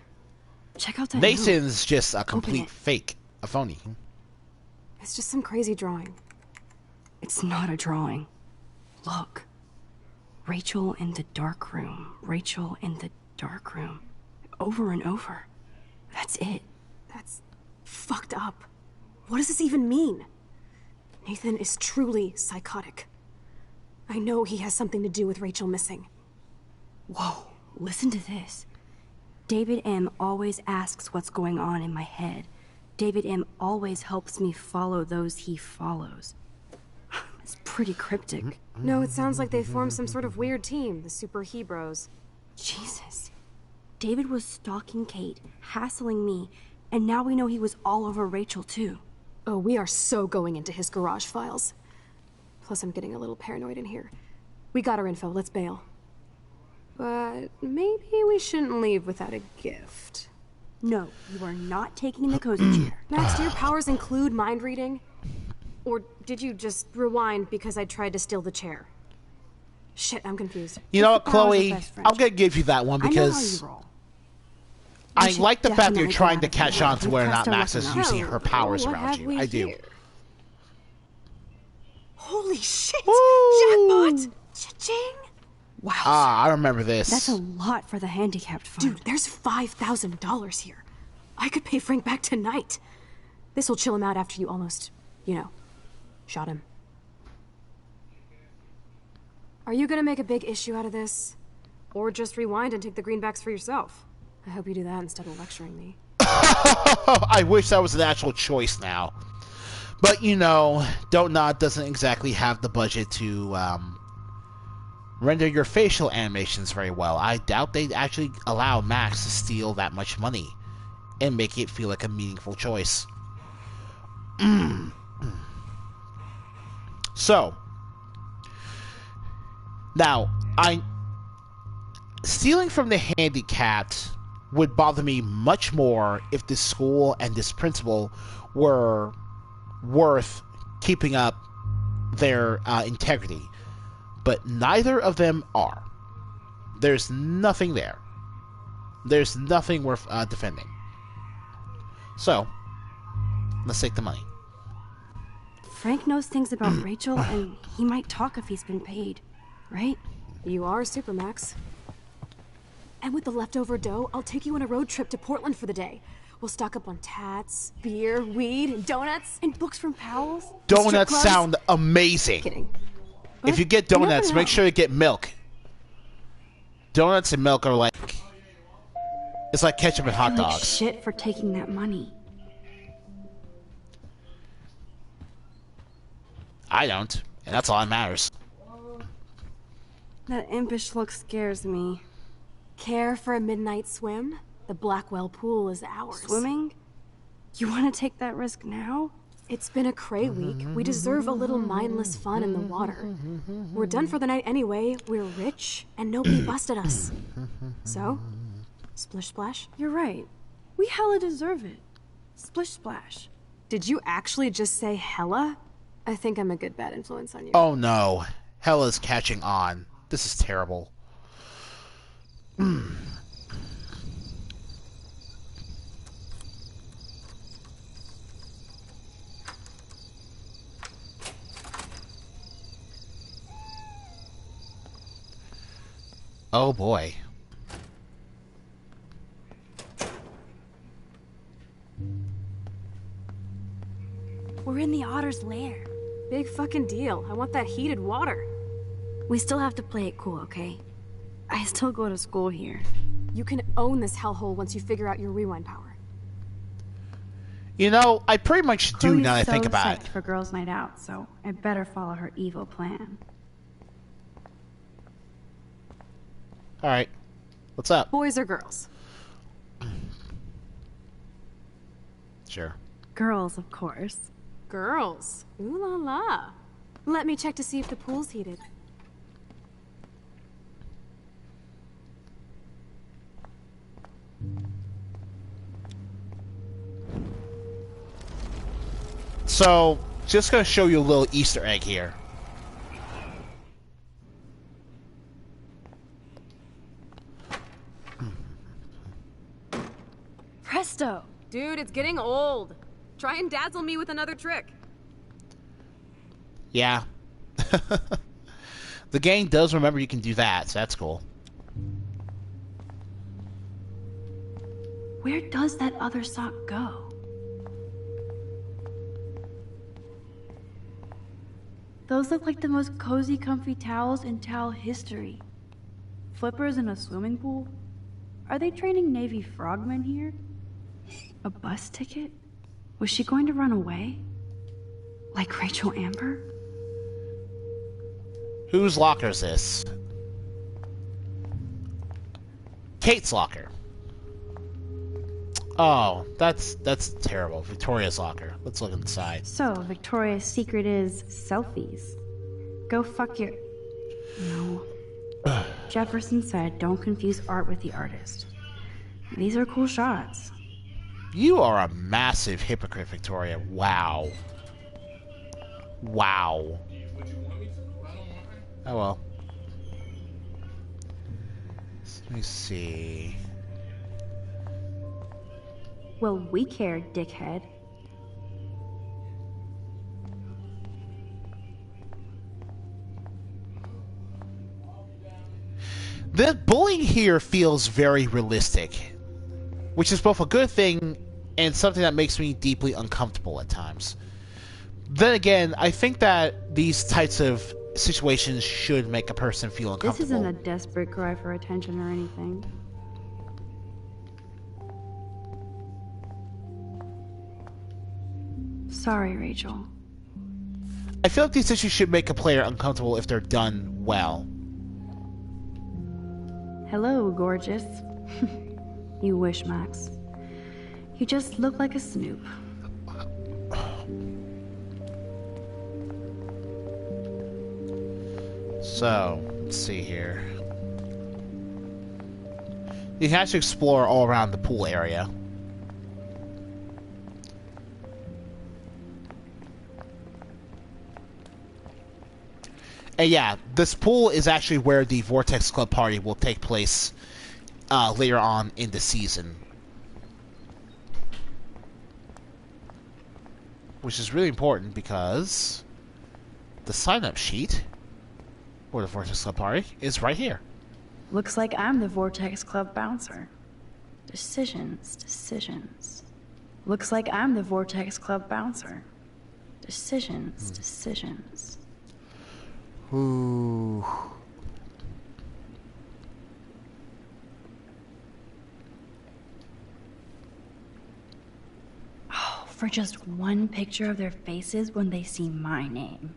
Check out that Nathan's just a Open complete it. fake. A phony. It's just some crazy drawing. It's not a drawing. Look. Rachel in the dark room. Rachel in the dark room. Over and over. That's it. That's fucked up. What does this even mean? Nathan is truly psychotic. I know he has something to do with Rachel missing. Whoa, listen to this. David M. always asks what's going on in my head. David M. always helps me follow those he follows. It's pretty cryptic. No, it sounds like they formed some sort of weird team, the Super Hebrews. Jesus. David was stalking Kate, hassling me, and now we know he was all over Rachel too. Oh, we are so going into his garage files. Plus, I'm getting a little paranoid in here. We got our info, let's bail. But maybe we shouldn't leave without a gift. No, you are not taking the cozy chair. Max, do your powers include mind reading? Or did you just rewind because I tried to steal the chair? Shit, I'm confused. You know what, Powers of Chloe? best friendship. I'm going to give you that one because I know how you roll. I should like the fact that you're definitely trying go to out of catch your on way. to whether or not Presto Max is machina. using her powers What around have you. we I do. here? Holy shit! Woo! Jackpot! Cha-ching! Wow. Ah, I remember this. That's a lot for the handicapped fund. Dude, there's $5,000 here. I could pay Frank back tonight. This'll chill him out after you almost, shot him. Are you gonna make a big issue out of this? Or just rewind and take the greenbacks for yourself? I hope you do that instead of lecturing me. I wish that was an actual choice now. But, Don't Nod doesn't exactly have the budget to render your facial animations very well. I doubt they'd actually allow Max to steal that much money and make it feel like a meaningful choice. So, now, stealing from the handicapped would bother me much more if this school and this principal were worth keeping up their integrity. But neither of them are. There's nothing there. There's nothing worth defending. So, let's take the money. Frank knows things about Rachel, and he might talk if he's been paid, right? You are Supermax. And with the leftover dough, I'll take you on a road trip to Portland for the day. We'll stock up on tats, beer, weed, and donuts. And books from Powell's? Donuts sound amazing. Kidding. If you get donuts, make sure you get milk. Donuts and milk are like... It's like ketchup and hot I feel like dogs. shit for taking that money. I don't. And that's all that matters. That impish look scares me. Care for a midnight swim? The Blackwell pool is ours. Swimming? You want to take that risk now? It's been a cray week. We deserve a little mindless fun in the water. We're done for the night anyway. We're rich, and nobody busted us. So, splish splash? You're right. We hella deserve it. Splish splash. Did you actually just say hella? I think I'm a good bad influence on you. Oh no. Hella's catching on. This is terrible. Oh boy. We're in the otter's lair. Big fucking deal. I want that heated water. We still have to play it cool, okay? I still go to school here. You can own this hellhole once you figure out your rewind power. You know, I pretty much do Chloe's now that I think so about psyched it. for girls' night out, so I better follow her evil plan. Alright. What's up? Boys or girls? Sure. Girls, of course. Girls. Ooh la la. Let me check to see if the pool's heated. So, just gonna show you a little Easter egg here. Presto! Dude, it's getting old. Try and dazzle me with another trick. Yeah. The game does remember you can do that, so that's cool. Where does that other sock go? Those look like the most cozy, comfy towels in towel history. Flippers in a swimming pool? Are they training Navy frogmen here? A bus ticket? Was she going to run away? Like Rachel Amber? Whose locker is this? Kate's locker. Oh, that's terrible. Victoria's locker. Let's look inside. So, Victoria's secret is selfies. Go fuck your... No. Jefferson said don't confuse art with the artist. These are cool shots. You are a massive hypocrite, Victoria. Wow. Wow. Oh well. Let me see. Well, we care, dickhead. The bullying here feels very realistic, which is both a good thing and something that makes me deeply uncomfortable at times. Then again, I think that these types of situations should make a person feel uncomfortable. This isn't a desperate cry for attention or anything. Sorry, Rachel. I feel like these issues should make a player uncomfortable if they're done well. Hello, gorgeous. You wish, Max. You just look like a snoop. So, let's see here. You can actually explore all around the pool area. And yeah, this pool is actually where the Vortex Club party will take place later on in the season. Which is really important because the sign-up sheet for the Vortex Club party is right here. Looks like I'm the Vortex Club bouncer. Decisions, decisions. Looks like I'm the Vortex Club bouncer. Decisions, decisions. Ooh. Oh, for just one picture of their faces when they see my name.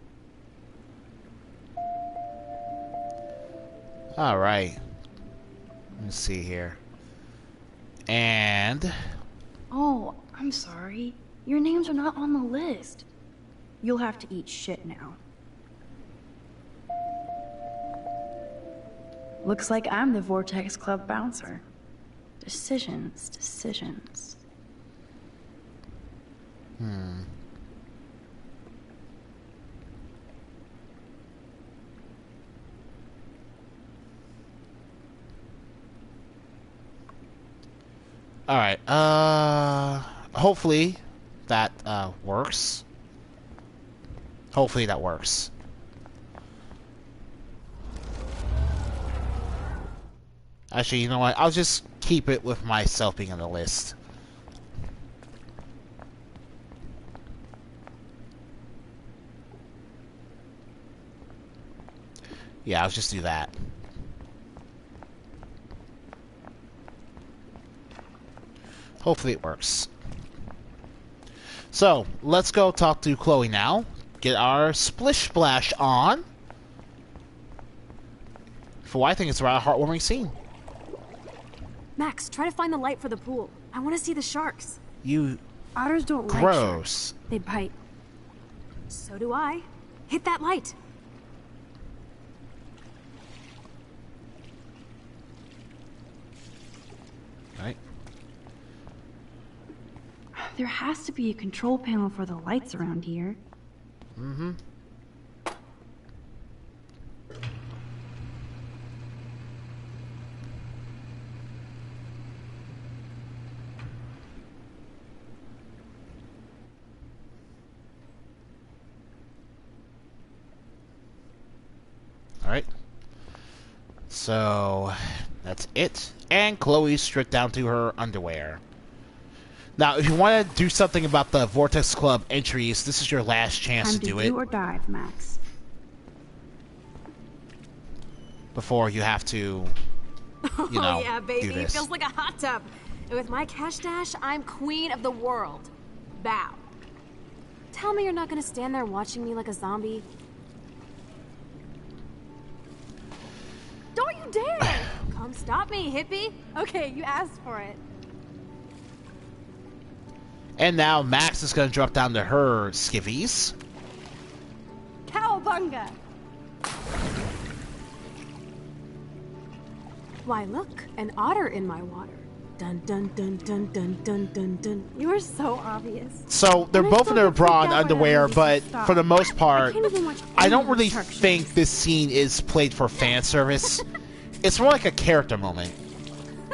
All right. Let's see here. And Oh, I'm sorry. Your names are not on the list. You'll have to eat shit now. Looks like I'm the Vortex Club bouncer. Decisions, decisions. all right. Hopefully that works. Hopefully that works. Actually, you know what? I'll just keep it with myself being on the list. Yeah, let's just do that. Hopefully it works. So, let's go talk to Chloe now. Get our splish splash on. For what I think it's a rather heartwarming scene. Max, try to find the light for the pool. I want to see the sharks. You... Otters don't like Gross. sharks. They bite. So do I. Hit that light. Right. There has to be a control panel for the lights around here. Mm-hmm. Alright. So, that's it. And Chloe's stripped down to her underwear. Now, if you want to do something about the Vortex Club entries, this is your last chance Time to do do it. or dive, Max. Before you have to, you know, oh yeah, baby. do It this. feels like a hot tub. And with my cash dash, I'm queen of the world. Bow. Tell me you're not gonna stand there watching me like a zombie. Don't you dare! Come stop me, hippie. Okay, you asked for it. And now Max is going to drop down to her skivvies. Cowabunga! Why, look, an otter in my water. Dun dun dun dun dun dun dun dun. You are so obvious. So they're And I both in still their get freaked bra out when underwear, everybody but says stop. for the most part, can't even watch I don't any of really the shark think shows. this scene is played for fan service. It's more like a character moment.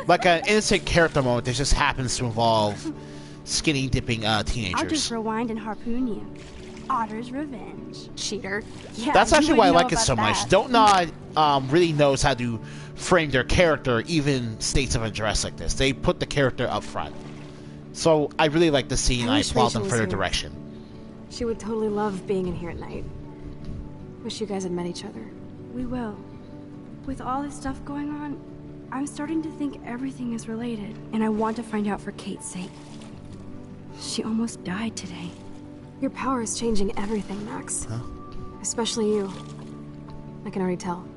Like an innocent character moment that just happens to involve skinny dipping I'll just teenagers. rewind and harpoon you. Otter's revenge. Cheater. Yeah, That's you actually would why I know like it about so much. that. Don't Nod really knows how to frame their character, even states of address like this. They put the character up front. So I really like the scene. I wish applaud Rachel them for was their here. direction. She would totally love being in here at night. Wish you guys had met each other. We will. With all this stuff going on, I'm starting to think everything is related, and I want to find out for Kate's sake. She almost died today. Your power is changing everything, Max. Huh? Especially you. I can already tell.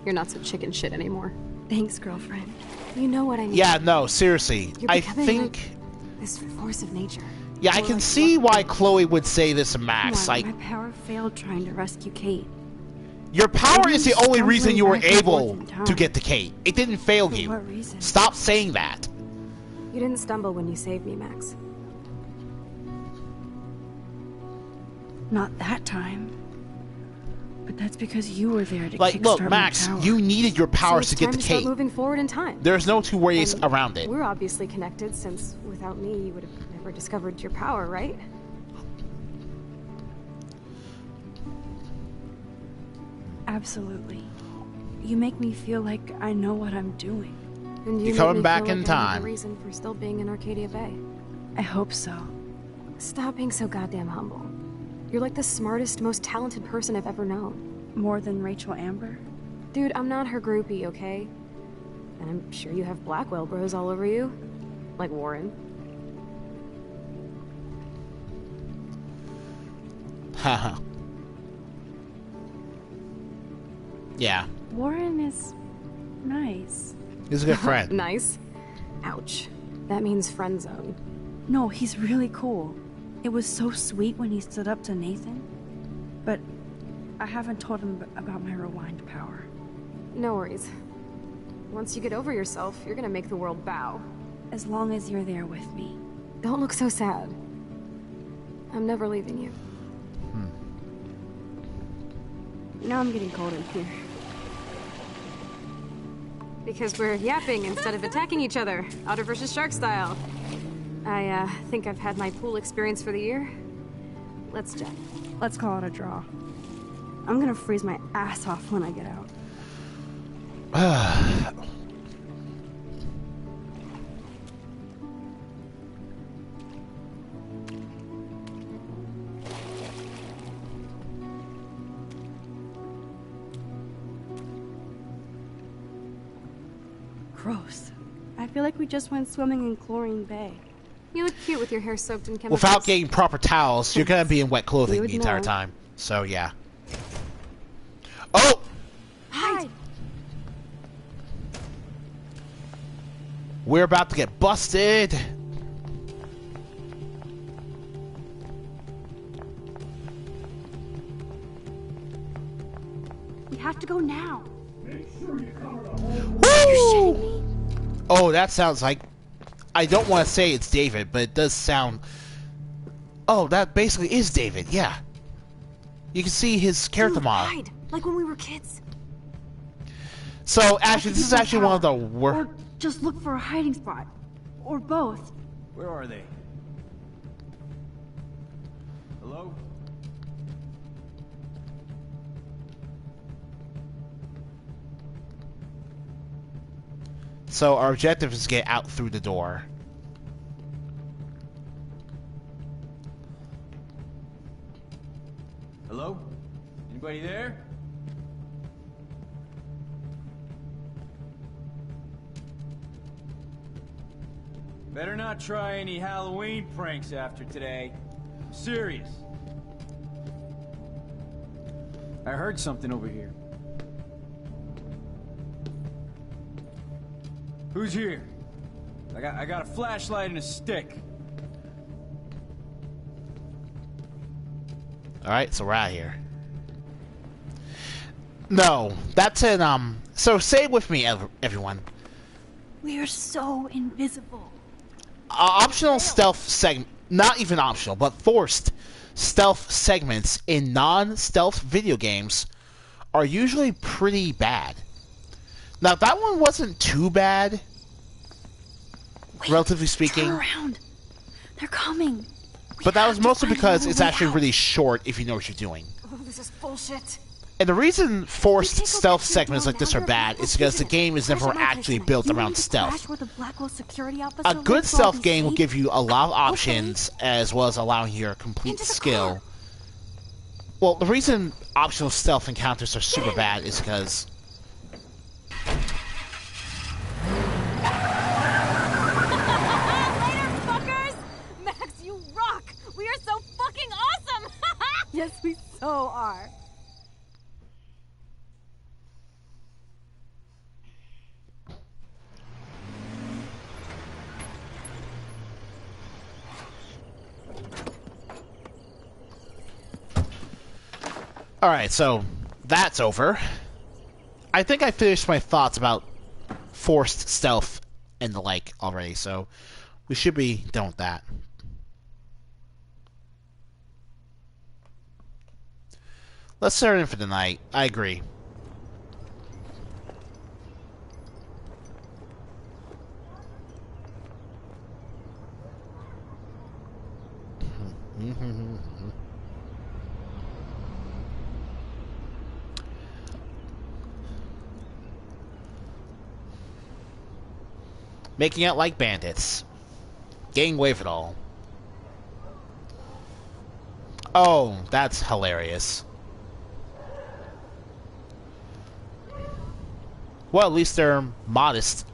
You're not so chicken shit anymore. Thanks, girlfriend. You know what I mean. Yeah, no, seriously. You're I becoming think... like this force of nature. Yeah, I Or can like see what- why Chloe would say this to Max. Come on, Like, my power failed trying to rescue Kate. your power I've is the been only reason you were stumbling back and able forth in time. to get to Kate. It didn't fail For you. what reason? Stop saying that. You didn't stumble when you saved me, Max. Not that time. But that's because you were there to Like, kickstart look, my Max, power. you needed your powers so to it's get time to start Kate. moving forward in time. There's no two ways And around it. We're obviously connected, since without me, you would have never discovered your power, right? Absolutely. You make me feel like I know what I'm doing. And you You're make coming me back feel in like I have time. a reason for still being in Arcadia Bay. I hope so. Stop being so goddamn humble. You're like the smartest, most talented person I've ever known. More than Rachel Amber? Dude, I'm not her groupie, okay? And I'm sure you have Blackwell bros all over you. Like Warren. Haha. Yeah, Warren is nice. he's a good friend. Nice. Ouch. That means friend zone. No, he's really cool. It was so sweet when he stood up to Nathan. But I haven't told him about my rewind power. No worries. Once you get over yourself, you're gonna make the world bow. As long as you're there with me. Don't look so sad. I'm never leaving you. Now I'm getting cold in here. Because we're yapping instead of attacking each other, otter versus shark style. I think I've had my pool experience for the year. Let's jet. Let's call it a draw. I'm gonna freeze my ass off when I get out. Gross. I feel like we just went swimming in Chlorine Bay. You look cute with your hair soaked in chemicals. Without getting proper towels, you're gonna be in wet clothing You the entire know. time. So yeah. Oh! Hide! We're about to get busted! We have to go now. Woo! Oh, that sounds like... I don't want to say it's David, but it does sound... Oh, that basically is David, yeah. You can see his character model. Hide, like when we were kids. So, actually, this is actually one of the Or worst... just look for a hiding spot. Or both. Where are they? Hello? So, our objective is to get out through the door. Hello? Anybody there? Better not try any Halloween pranks after today. I'm serious. I heard something over here. Who's here? I got a flashlight and a stick. Alright, so we're out here. No, that's an, So, say it with me, everyone. We are so invisible. Optional stealth segment, not even optional, but forced stealth segments in non-stealth video games are usually pretty bad. Now, that one wasn't too bad, relatively speaking. Turn around. They're coming. But that was mostly because it's actually really short if you know what you're doing. Oh, this is bullshit. And the reason forced stealth segments like this are bad is because the game is never actually built around stealth. A good stealth game will give you a lot of options as well as allowing your complete skill. Well, the reason optional stealth encounters are super bad is because... Later, fuckers! Max, you rock! We are so fucking awesome! Yes, we so are. Alright, so that's over. I think I finished my thoughts about forced stealth and the like already, so we should be done with that. Let's start in for the night. I agree. Making out like bandits. Getting away with it all. Oh, that's hilarious. Well, at least they're modest.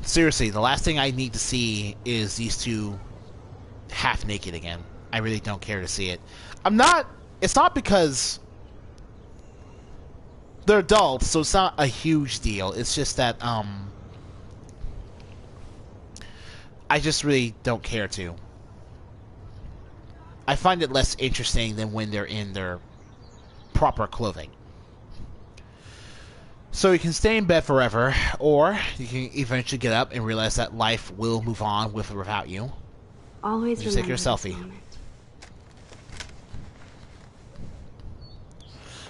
Seriously, the last thing I need to see is these two half naked again. I really don't care to see it. It's not because they're adults, so it's not a huge deal. It's just that, I just really don't care to. I find it less interesting than when they're in their proper clothing. So you can stay in bed forever, or you can eventually get up and realize that life will move on with or without you. Always just take your remember this selfie. moment.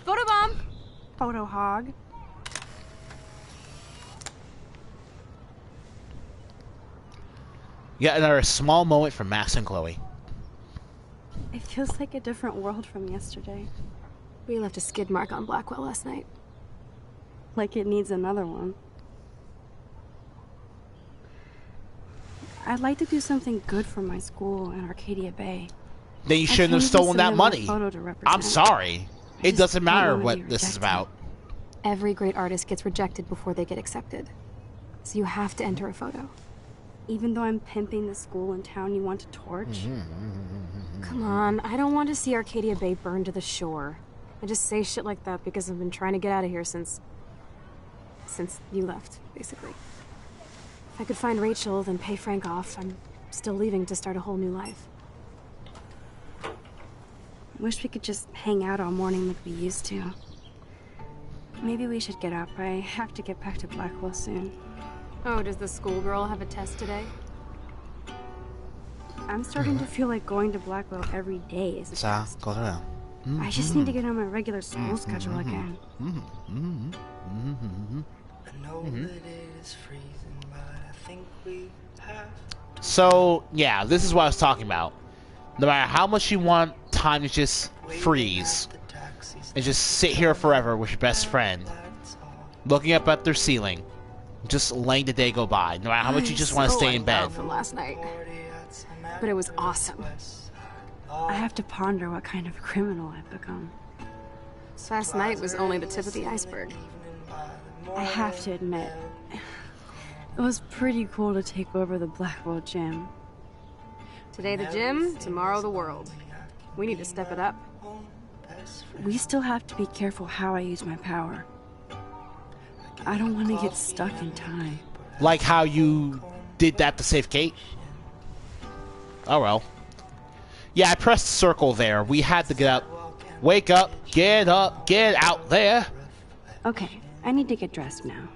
Photobomb! Photo hog. Yet another small moment for Max and Chloe. It feels like a different world from yesterday. We left a skid mark on Blackwell last night. Like it needs another one. I'd like to do something good for my school in Arcadia Bay. Then you shouldn't have stolen that money. I'm sorry. It doesn't matter what this is about. Every great artist gets rejected before they get accepted. So you have to enter a photo. Even though I'm pimping the school in town you want to torch? Come on, I don't want to see Arcadia Bay burned to the shore. I just say shit like that because I've been trying to get out of here since you left, basically. If I could find Rachel, then pay Frank off, I'm still leaving to start a whole new life. Wish we could just hang out all morning like we used to. Maybe we should get up. I have to get back to Blackwell soon. Oh, does the schoolgirl have a test today? I'm starting to feel like going to Blackwell every day is a test. I just need to get on my regular school schedule again. So, yeah, this is what I was talking about. No matter how much you want time to just freeze and just sit here forever with your best friend, looking up at their ceiling, just letting the day go by. No matter how much you just want to stay in bed. From last night, but it was awesome. I have to ponder what kind of criminal I've become. This last night was only the tip of the iceberg. I have to admit, it was pretty cool to take over the Blackwell gym. Today the gym, tomorrow the world. We need to step it up. We still have to be careful how I use my power. I don't want to get stuck in time. Like how you did that to save Kate? Oh well. Yeah, I pressed circle there. We had to get up. Wake up, get out there. Okay, I need to get dressed now.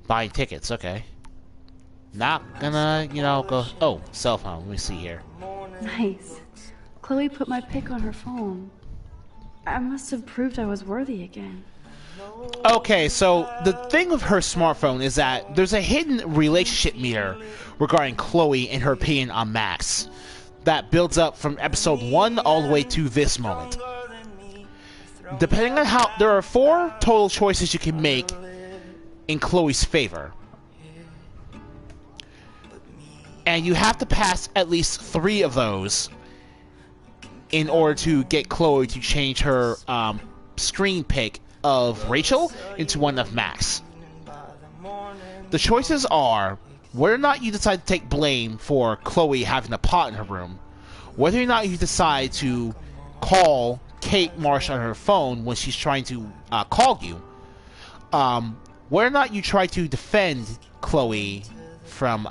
Buying tickets, okay. Not gonna, go... Oh, cell phone. Let me see here. Nice. Chloe put my pic on her phone. I must have proved I was worthy again. Okay, so the thing with her smartphone is that there's a hidden relationship meter regarding Chloe and her opinion on Max that builds up from episode 1 all the way to this moment. Depending on how... There are 4 total choices you can make in Chloe's favor. And you have to pass at least 3 of those in order to get Chloe to change her screen pic of Rachel into one of Max. The choices are whether or not you decide to take blame for Chloe having a pot in her room, whether or not you decide to call Kate Marsh on her phone when she's trying to call you, whether or not you try to defend Chloe from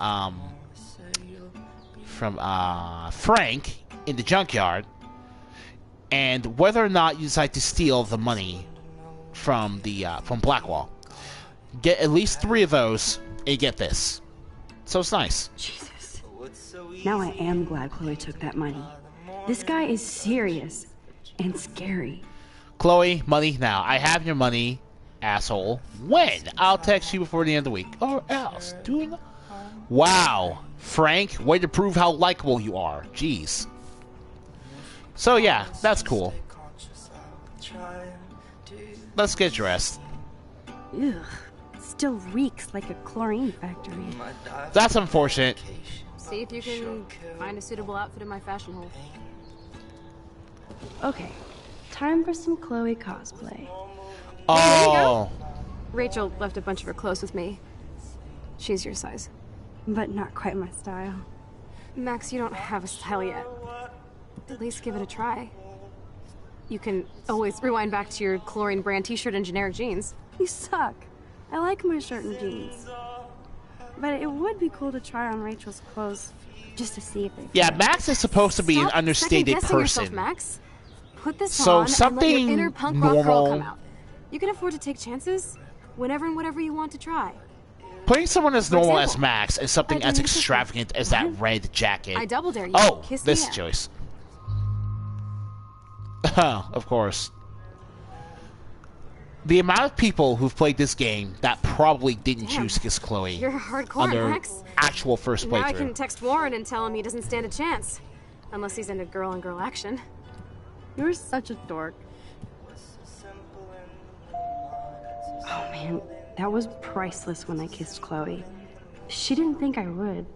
Frank in the junkyard, and whether or not you decide to steal the money from Blackwell. Get at least 3 of those, and you get this. So it's nice. Jesus. Now I am glad Chloe took that money. This guy is serious and scary. Chloe, money now. I have your money, asshole. When? I'll text you before the end of the week. Or else. Wow. Frank, way to prove how likable you are. Jeez. So yeah, that's cool. Let's get dressed. Ugh. It still reeks like a chlorine factory. That's unfortunate. See if you can find a suitable outfit in my fashion hole. Okay. Time for some Chloe cosplay. Oh. Rachel left a bunch of her clothes with me. She's your size. But not quite my style. Max, you don't have a style yet. At least give it a try. You can always rewind back to your chlorine brand t-shirt and generic jeans. You suck. I like my shirt and jeans. But it would be cool to try on Rachel's clothes just to see if they fit. Yeah, Max is supposed to be an understated person. Yourself, Max. Put this so on something and let your inner punk rock girl normal. come out. You can afford to take chances whenever and whatever you want to try. Putting someone as For normal example, as Max and something I as do extravagant as that red jacket. I double dare you. Oh, Kiss this me up. choice. Of course. The amount of people who've played this game that probably didn't choose to kiss Chloe You're hardcore, on their Max. actual first Now I playthrough. can text Warren and tell him he doesn't stand a chance. Unless he's into girl-on-girl action. You're such a dork. Oh man, That was priceless when I kissed Chloe. She didn't think I would.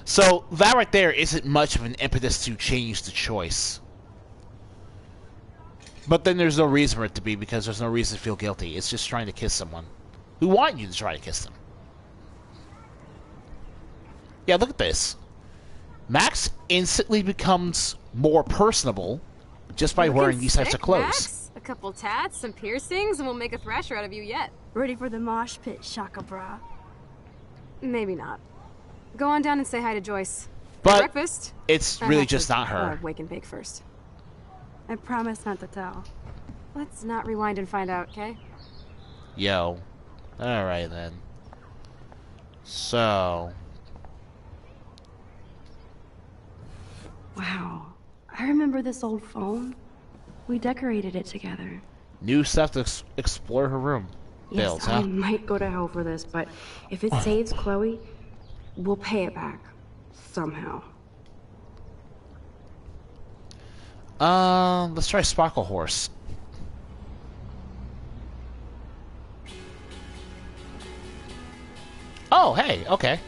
So that right there isn't much of an impetus to change the choice. But then there's no reason for it to be, because there's no reason to feel guilty. It's just trying to kiss someone who want you to try to kiss them. Yeah, look at this. Max instantly becomes more personable just by wearing these types of clothes. Max? A couple tats, some piercings, and we'll make a thrasher out of you yet. Ready for the mosh pit, Shaka Bra? Maybe not. Go on down and say hi to Joyce. But breakfast? it's really just not her. Wake and bake first. I promise not to tell. Let's not rewind and find out, okay? Yo. Alright then. So... Wow. I remember this old phone. We decorated it together. New stuff to explore her room. Yes, Builds, huh? I might go to hell for this, but if it saves Chloe, we'll pay it back. Somehow. Let's try Sparkle Horse. Oh, hey, okay.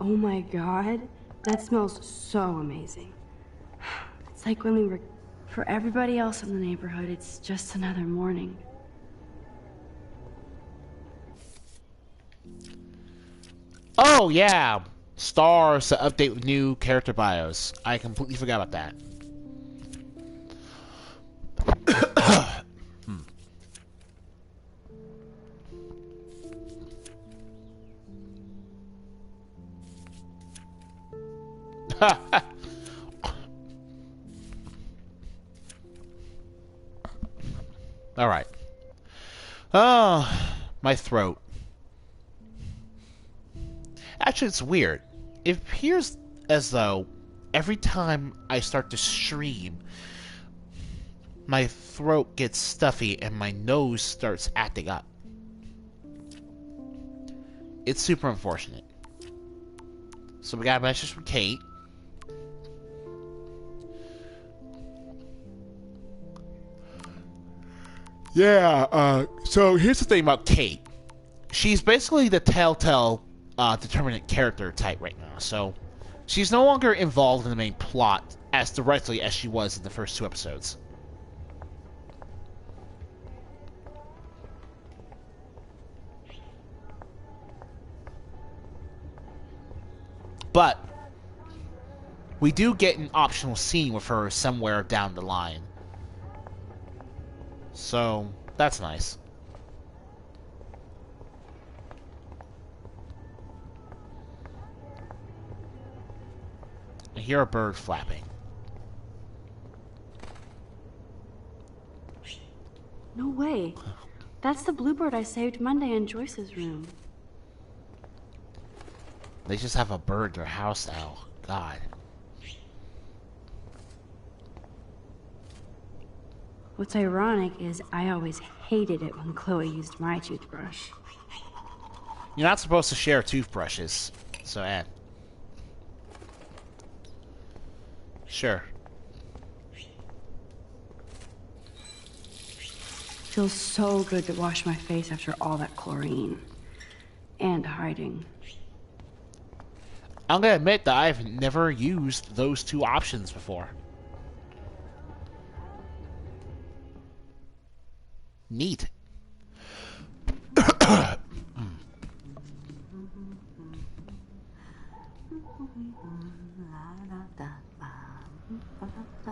Oh my god, that smells so amazing. It's like when we were... For everybody else in the neighborhood, it's just another morning. Oh, yeah. Stars to update with new character bios. I completely forgot about that. Alright. Oh, my throat. Actually, it's weird. It appears as though every time I start to stream, my throat gets stuffy and my nose starts acting up. It's super unfortunate. So we got a message from Kate. Yeah, so here's the thing about Kate. She's basically the telltale determinate character type right now, so she's no longer involved in the main plot as directly as she was in the first 2 episodes. But we do get an optional scene with her somewhere down the line. So, that's nice. I hear a bird flapping. No way. That's the bluebird I saved Monday in Joyce's room. They just have a bird in their house now. God. What's ironic is I always hated it when Chloe used my toothbrush. You're not supposed to share toothbrushes, so add. Sure. Feels so good to wash my face after all that chlorine. And hiding. I'm gonna admit that I've never used those 2 options before. Neat.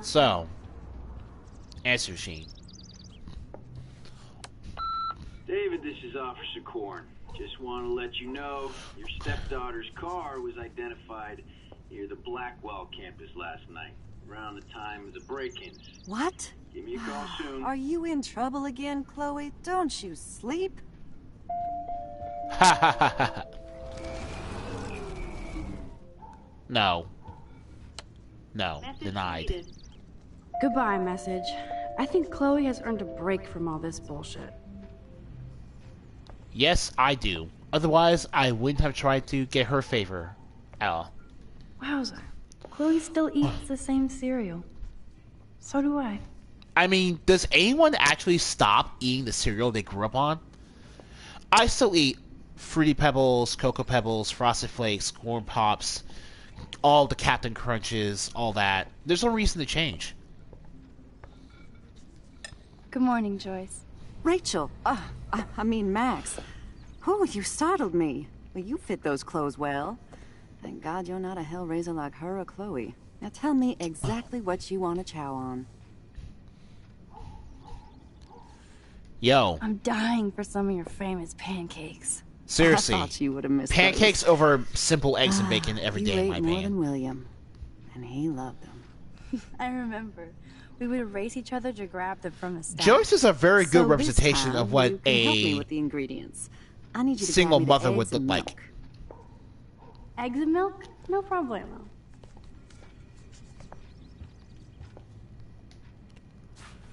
So, answer machine. David, this is Officer Korn. Just want to let you know your stepdaughter's car was identified near the Blackwell campus last night, around the time of the break-ins. What? Give me a call soon. Are you in trouble again, Chloe? Don't you sleep? Ha ha ha ha. No. No. Denied. Goodbye, message. I think Chloe has earned a break from all this bullshit. Yes, I do. Otherwise, I wouldn't have tried to get her favor at all. Wowza. Chloe still eats the same cereal. So do I. I mean, does anyone actually stop eating the cereal they grew up on? I still eat Fruity Pebbles, Cocoa Pebbles, Frosted Flakes, Corn Pops, all the Captain Crunches, all that. There's no reason to change. Good morning, Joyce. Rachel, I mean Max. Oh, you startled me. Well, you fit those clothes well. Thank God you're not a hellraiser like her or Chloe. Now tell me exactly what you want to chow on. Yo. I'm dying for some of your famous pancakes. Seriously. I thought you would have missed pancakes those. over simple eggs and bacon every day, in my You ate more opinion. than William, and he loved them. I remember. We would race each other to grab them from the stack. Joyce is a very good So representation this time, of what you can help me a with the ingredients. I need you to single grab me the mother would eggs look and like. milk. Eggs and milk? No problemo.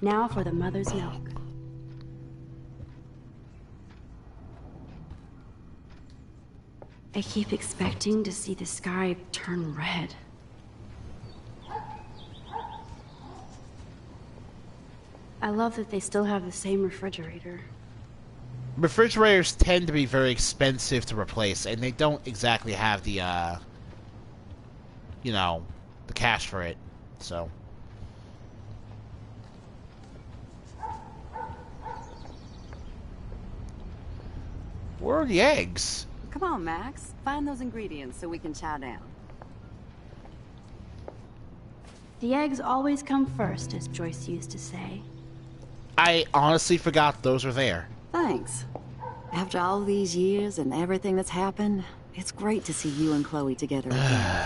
Now for the mother's milk. I keep expecting to see the sky turn red. I love that they still have the same refrigerator. Refrigerators tend to be very expensive to replace, and they don't exactly have the, you know, the cash for it, so. Where are the eggs? Come on, Max. Find those ingredients so we can chow down. The eggs always come first, as Joyce used to say. I honestly forgot those were there. Thanks. After all these years and everything that's happened, it's great to see you and Chloe together again.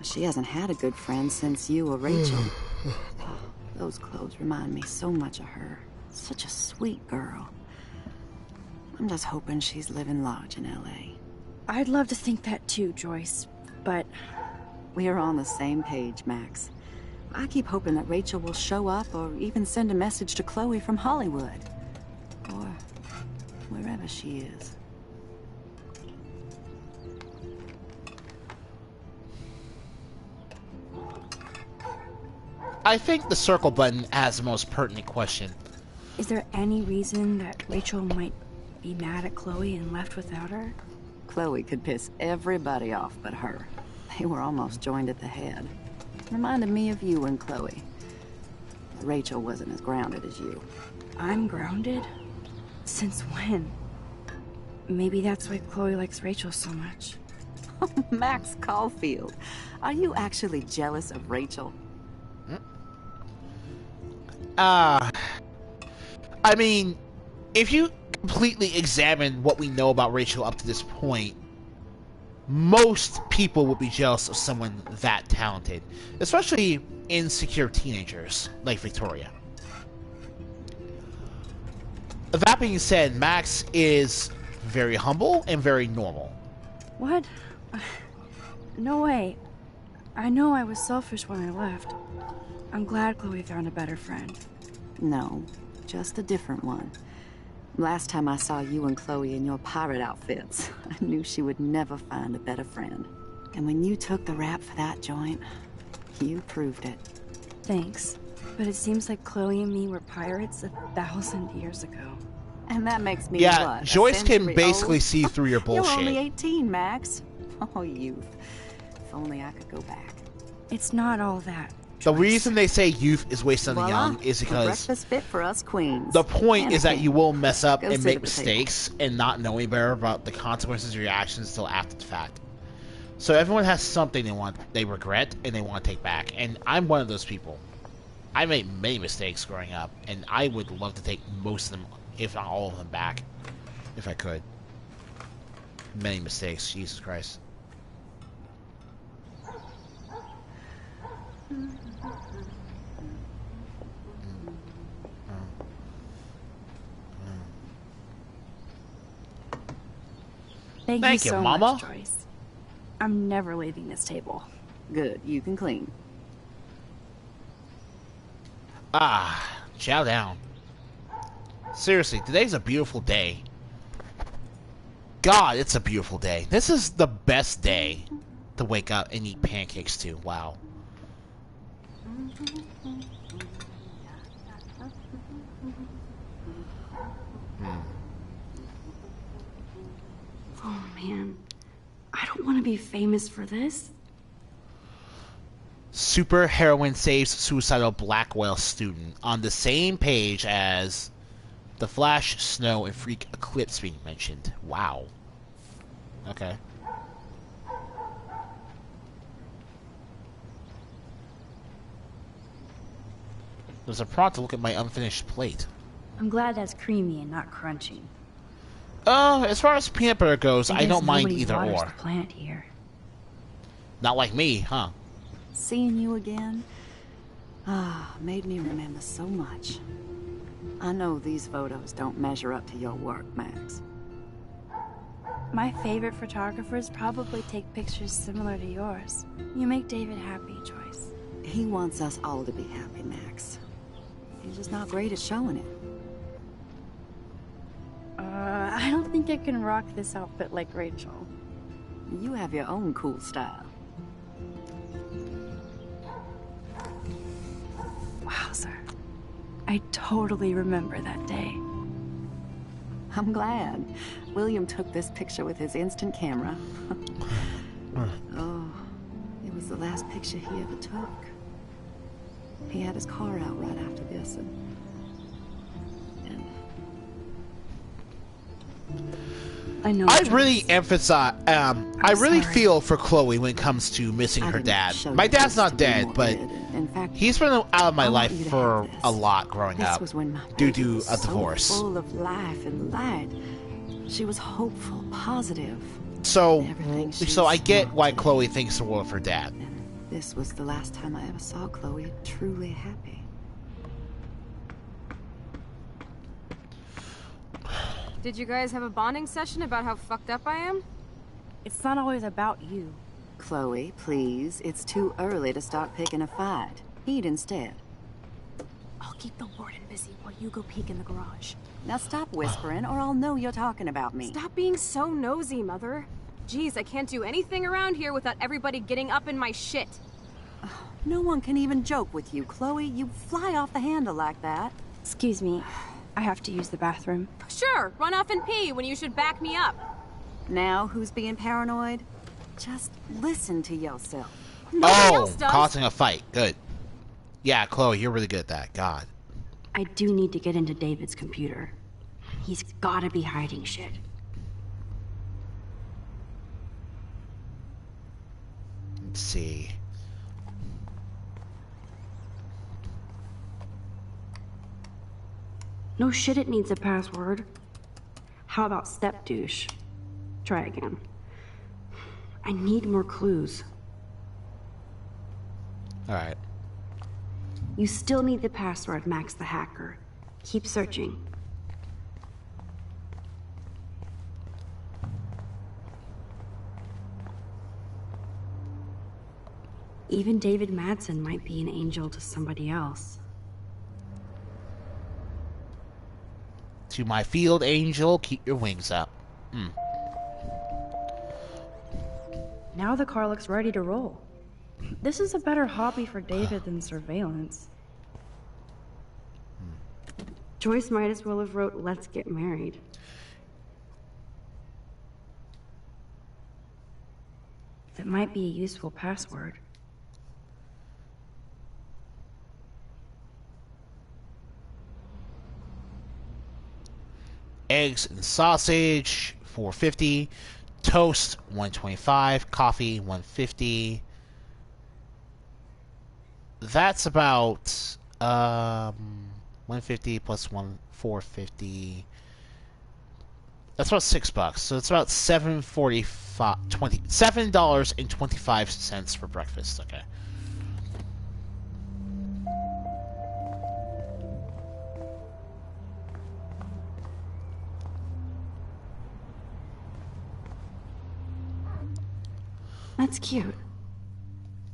She hasn't had a good friend since you or Rachel. Oh, those clothes remind me so much of her. Such a sweet girl. I'm just hoping she's living large in L.A. I'd love to think that too, Joyce, but... We're on the same page, Max. I keep hoping that Rachel will show up or even send a message to Chloe from Hollywood. Or wherever she is. I think the circle button has the most pertinent question. Is there any reason that Rachel might be mad at Chloe and left without her? Chloe could piss everybody off but her. They were almost joined at the head. Reminded me of you and Chloe. Rachel wasn't as grounded as you. I'm grounded? Since when? Maybe that's why Chloe likes Rachel so much. Max Caulfield, are you actually jealous of Rachel? I mean, if you completely examine what we know about Rachel up to this point, most people would be jealous of someone that talented, especially insecure teenagers like Victoria. That being said, Max is very humble and very normal. What? No way. I know I was selfish when I left. I'm glad Chloe found a better friend. No, just a different one. Last time I saw you and Chloe in your pirate outfits, I knew she would never find a better friend. And when you took the rap for that joint, you proved it. Thanks. But it seems like Chloe and me were pirates 1,000 years ago. And that makes me Yeah, what, Joyce can basically old? see through your bullshit. You're only 18, Max. Oh, youth. If only I could go back. It's not all that. The reason they say youth is wasted on the Voila, young is a because breakfast fit for us queens. the point is that Anakin, you will mess up go and sit make at the table. mistakes and not knowing better about the consequences of your actions until after the fact. So everyone has something they regret and they want to take back, and I'm one of those people. I made many mistakes growing up, and I would love to take most of them, if not all of them, back, if I could. Many mistakes, Jesus Christ. Thank you so Mama. much, Joyce. I'm never leaving this table. Good, you can clean. Ah, chow down. Seriously, today's a beautiful day. God, it's a beautiful day. This is the best day to wake up and eat pancakes too. Wow. Oh man, I don't want to be famous for this. Super heroine saves suicidal Blackwell student on the same page as the Flash, Snow, and Freak Eclipse being mentioned. Wow. Okay. There's a prompt to look at my unfinished plate. I'm glad that's creamy and not crunchy. As far as peanut butter goes, I don't mind nobody either waters or. The plant here. Not like me, huh? Seeing you again, made me remember so much. I know these photos don't measure up to your work, Max. My favorite photographers probably take pictures similar to yours. You make David happy, Joyce. He wants us all to be happy, Max. He's just not great at showing it. I don't think I can rock this outfit like Rachel. You have your own cool style. Wowzer. I totally remember that day. I'm glad. William took this picture with his instant camera. Oh, it was the last picture he ever took. He had his car out right after this, and I know. I really emphasize. I really feel for Chloe when it comes to missing her dad. My dad's not dead, but he's been out of my life for a lot growing up due to a divorce. Full of life and light. She was hopeful, positive. So I get why Chloe thinks the world of her dad. This was the last time I ever saw Chloe truly happy. Did you guys have a bonding session about how fucked up I am? It's not always about you. Chloe, please. It's too early to start picking a fight. Eat instead. I'll keep the warden busy while you go peek in the garage. Now stop whispering, or I'll know you're talking about me. Stop being so nosy, Mother. Jeez, I can't do anything around here without everybody getting up in my shit. No one can even joke with you, Chloe. You fly off the handle like that. Excuse me. I have to use the bathroom. Sure, run off and pee when you should back me up. Now who's being paranoid? Just listen to yourself. Nobody else does. Causing a fight. Good. Yeah, Chloe, you're really good at that. God. I do need to get into David's computer. He's gotta be hiding shit. Let's see. No shit, it needs a password. How about step douche? Try again. I need more clues. Alright. You still need the password, Max the Hacker. Keep searching. Even David Madsen might be an angel to somebody else. To my field angel, keep your wings up. Now the car looks ready to roll. This is a better hobby for David than surveillance. Joyce might as well have wrote, "Let's get married." That might be a useful password. Eggs and sausage, $4.50. Toast, $1.25. Coffee, $1.50. That's about $1.50 plus $4.50. That's about $6. So it's about $7.25 for breakfast. Okay. That's cute.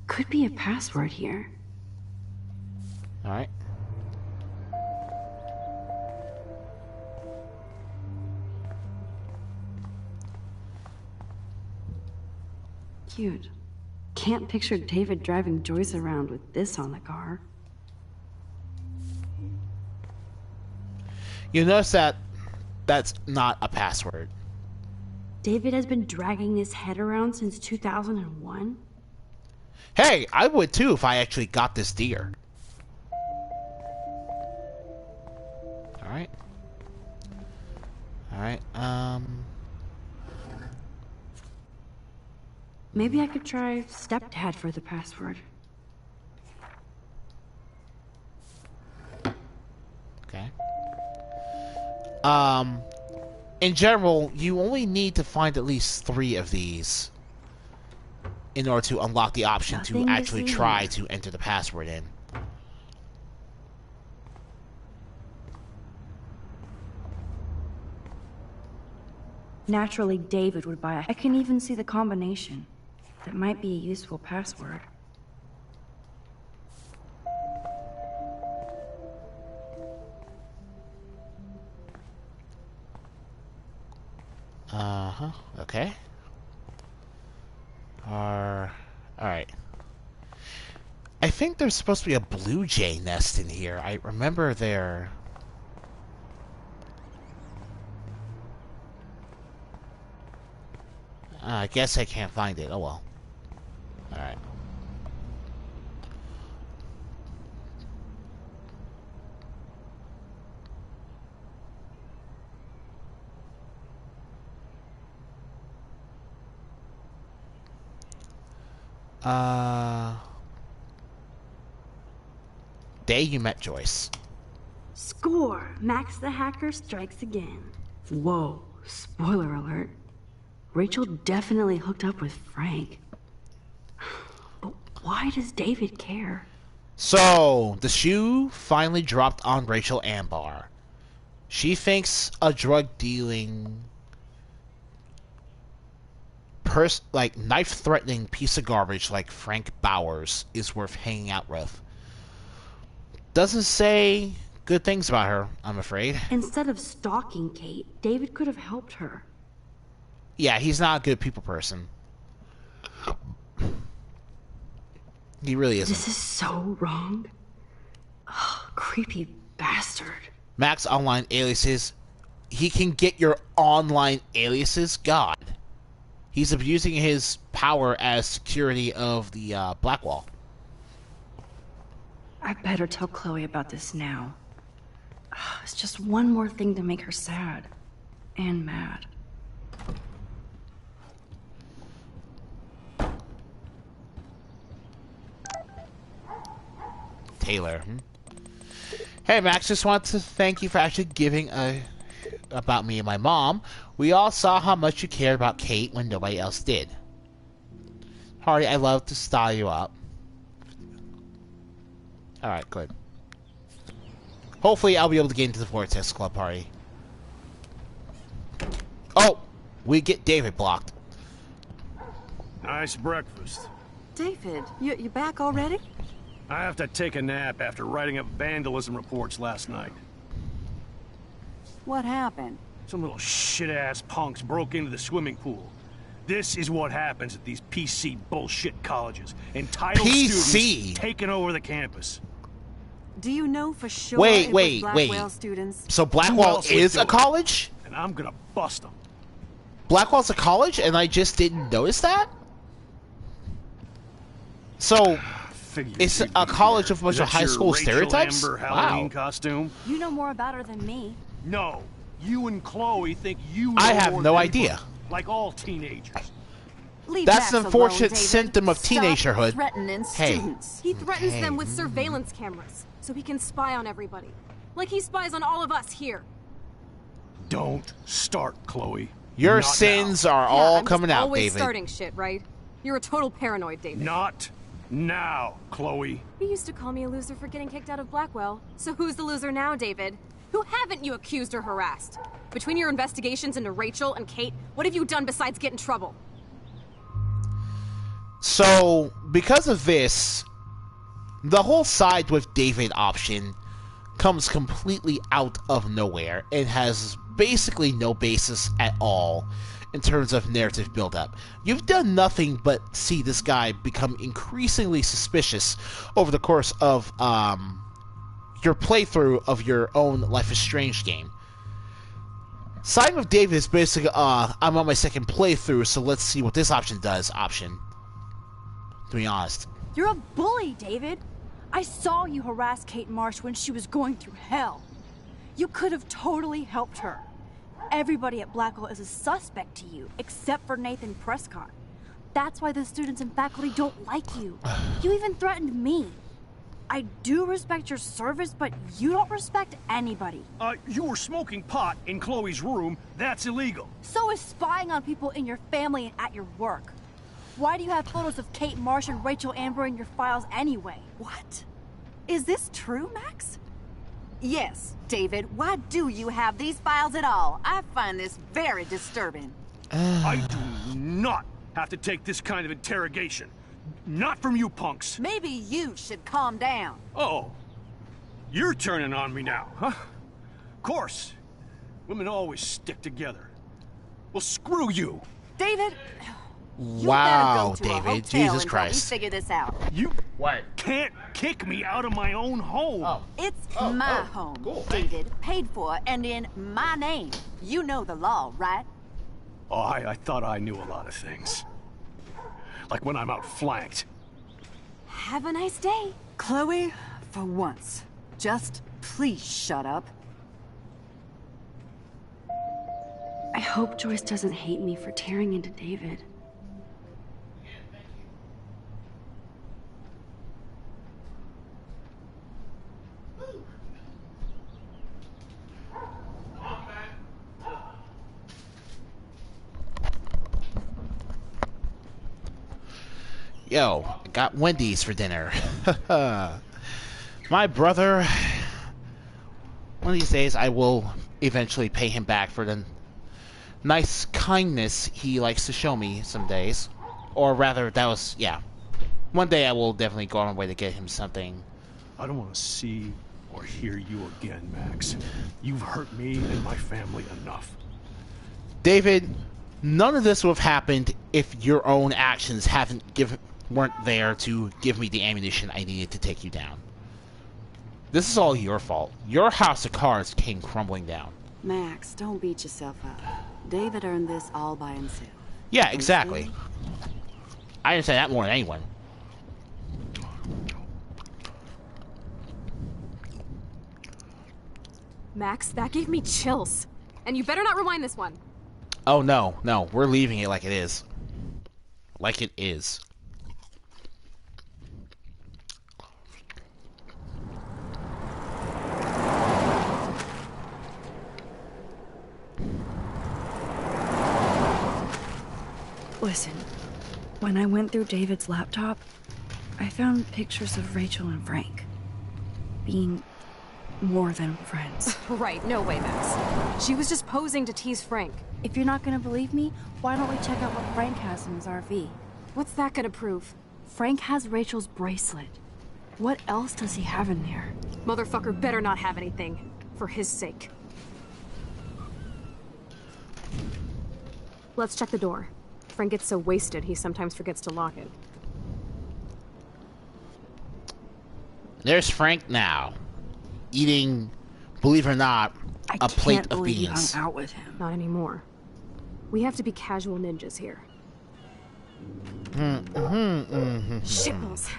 Could be a password here. All right. Cute. can't picture David driving Joyce around with this on the car. You notice that that's not a password. David has been dragging his head around since 2001? Hey, I would too if I actually got this deer. Alright. Alright, Maybe I could try stepdad for the password. Okay. In general, you only need to find at least 3 of these in order to unlock the option Nothing to to actually see try here. to enter the password in. Naturally, David would buy I can even see the combination. That might be a useful password. Uh-huh, okay. Alright. I think there's supposed to be a blue jay nest in here. I remember there... I guess I can't find it. Oh well. Alright. Day you met Joyce. Score! Max the hacker strikes again. Whoa, spoiler alert. Rachel definitely hooked up with Frank. But why does David care? So, the shoe finally dropped on Rachel Ambar. She thinks a drug-dealing, knife-threatening piece of garbage like Frank Bowers is worth hanging out with. Doesn't say good things about her, I'm afraid. Instead of stalking Kate, David could have helped her. Yeah, he's not a good people person. He really isn't. This is so wrong. Oh, creepy bastard. Max online aliases. He can get your online aliases? God. He's abusing his power as security of the Blackwall. I better tell Chloe about this now. It's just one more thing to make her sad. And mad. Taylor. Hey Max, just want to thank you for actually giving about me and my mom. We all saw how much you cared about Kate when nobody else did. Hardy, I love to style you up. Alright, good. Hopefully I'll be able to get into the Vortex Club party. Oh! We get David blocked. Nice breakfast. David, you back already? I have to take a nap after writing up vandalism reports last night. What happened? Some little shit-ass punks broke into the swimming pool. This is what happens at these PC bullshit colleges. Entitled students taking over the campus. Do you know for sure Wait. Blackwell students? So Blackwell is a college? And I'm gonna bust them. Blackwell's a college and I just didn't notice that? So... it's a college of a bunch of high school stereotypes? Amber Halloween costume? You know more about her than me. No. You and Chloe think you know I have more no than idea. her, like all teenagers. That's an unfortunate symptom of teenagerhood. Threatening Hey. students. He threatens them with surveillance cameras, so he can spy on everybody. Like he spies on all of us here. Don't start, Chloe. Your Not sins now. are all I'm coming just out, always David. starting shit, right? You're a total paranoid, David. Not now, Chloe. You used to call me a loser for getting kicked out of Blackwell. So who's the loser now, David? Who haven't you accused or harassed? Between your investigations into Rachel and Kate, what have you done besides get in trouble? So, because of this, the whole side with David option comes completely out of nowhere and has basically no basis at all. in terms of narrative build-up. You've done nothing but see this guy become increasingly suspicious over the course of your playthrough of your own Life is Strange game. Side of David is basically, I'm on my second playthrough, so let's see what this option does option. To be honest. You're a bully, David. I saw you harass Kate Marsh when she was going through hell. You could have totally helped her. Everybody at Blackwell is a suspect to you, except for Nathan Prescott. That's why the students and faculty don't like you. You even threatened me. I do respect your service, but you don't respect anybody. You were smoking pot in Chloe's room. That's illegal. So is spying on people in your family and at your work. Why do you have photos of Kate Marsh and Rachel Amber in your files anyway? What? Is this true, Max? Yes, David. Why do you have these files at all? I find this very disturbing. I do not have to take this kind of interrogation. Not from you punks. Maybe you should calm down. Oh, you're turning on me now, huh? Of course. Women always stick together. Well, screw you. David, wow, David, Jesus Christ. Figure this out. You can't kick me out of my own home. Oh. It's my home, cool. David, paid for and in my name. You know the law, right? Oh, I thought I knew a lot of things. Like when I'm outflanked. Have a nice day. Chloe, for once, just please shut up. I hope Joyce doesn't hate me for tearing into David. Yo, I got Wendy's for dinner. My brother, one of these days I will eventually pay him back for the nice kindness he likes to show me some days. Or rather, that was, yeah. One day I will definitely go on my way to get him something. I don't want to see or hear you again, Max. You've hurt me and my family enough. David, none of this would have happened if your own actions weren't there to give me the ammunition I needed to take you down. This is all your fault. Your house of cards came crumbling down. Max, don't beat yourself up. David earned this all by himself. Yeah, exactly. I didn't say that more than anyone. Max, that gave me chills. And you better not rewind this one. Oh, no, we're leaving it like it is. Like it is. Listen, when I went through David's laptop, I found pictures of Rachel and Frank being more than friends. Right, no way, Max. She was just posing to tease Frank. If you're not gonna believe me, why don't we check out what Frank has in his RV? What's that gonna prove? Frank has Rachel's bracelet. What else does he have in there? Motherfucker better not have anything. For his sake. Let's check the door. Frank gets so wasted, he sometimes forgets to lock it. There's Frank now, eating, believe it or not, a plate of beans. You hung out with him. Not anymore. We have to be casual ninjas here. Shitballs.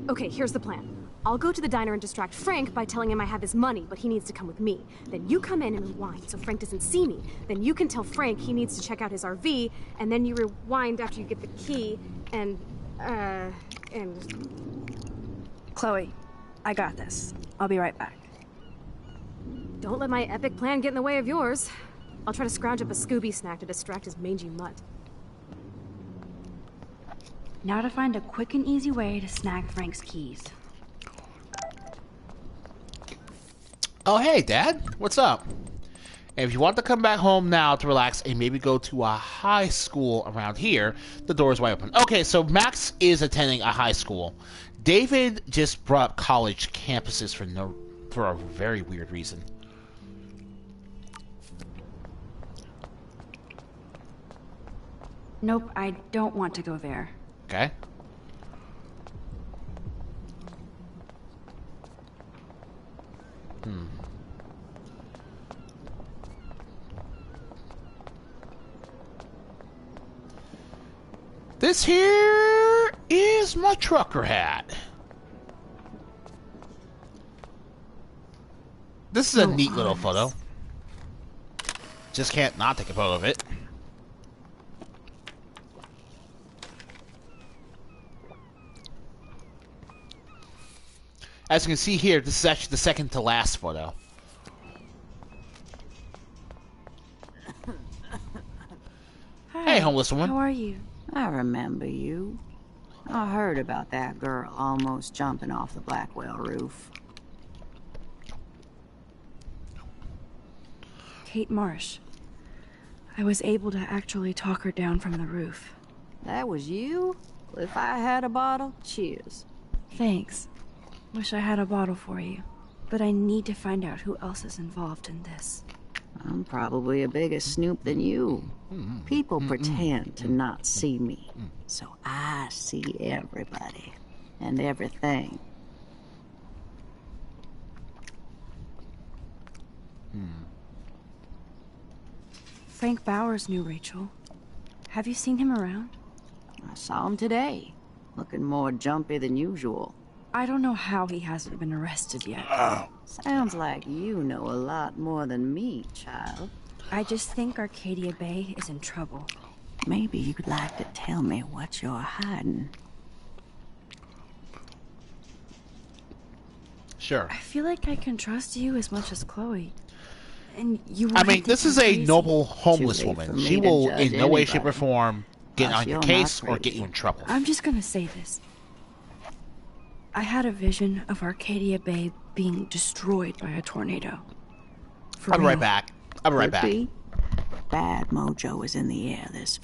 Okay, here's the plan. I'll go to the diner and distract Frank by telling him I have his money, but he needs to come with me. Then you come in and rewind so Frank doesn't see me. Then you can tell Frank he needs to check out his RV, and then you rewind after you get the key, and... Chloe, I got this. I'll be right back. Don't let my epic plan get in the way of yours. I'll try to scrounge up a Scooby snack to distract his mangy mutt. Now to find a quick and easy way to snag Frank's keys. Oh, hey, Dad. What's up? And if you want to come back home now to relax and maybe go to a high school around here, the door is wide open. Okay, so Max is attending a high school. David just brought up college campuses for a very weird reason. Nope, I don't want to go there. Okay. This here is my trucker hat. This is a neat little photo. Just can't not take a photo of it. As you can see here, this is actually the second to last photo. Hi, hey, homeless woman. How are you? I remember you. I heard about that girl almost jumping off the Blackwell roof. Kate Marsh. I was able to actually talk her down from the roof. That was you? If I had a bottle, cheers. Thanks. Wish I had a bottle for you. But I need to find out who else is involved in this. I'm probably a bigger snoop than you. People pretend to not see me, so I see everybody and everything. Frank Bowers knew Rachel. Have you seen him around? I saw him today, looking more jumpy than usual. I don't know how he hasn't been arrested yet. Sounds like you know a lot more than me, child. I just think Arcadia Bay is in trouble. Maybe you'd like to tell me what you're hiding. Sure. I feel like I can trust you as much as Chloe. And you I mean, this is a noble homeless woman. She will in no way, shape, or form get on your case or get you in trouble. I'm just gonna say this. I had a vision of Arcadia Bay being destroyed by a tornado. I'll be right back. I'll be right back. Bad mojo is in the air this.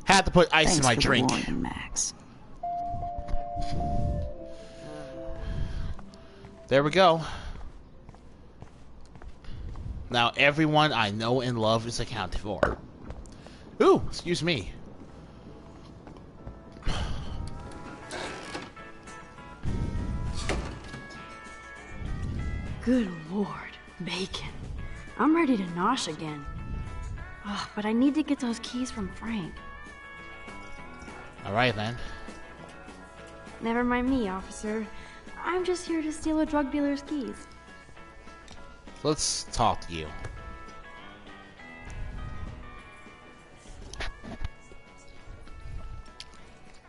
Had to put ice in my drink. Warning, Max. There we go. Now everyone I know and love is accounted for. Ooh, excuse me. Good Lord, bacon. I'm ready to nosh again. Oh, but I need to get those keys from Frank. Alright then. Never mind me, officer. I'm just here to steal a drug dealer's keys. Let's talk to you.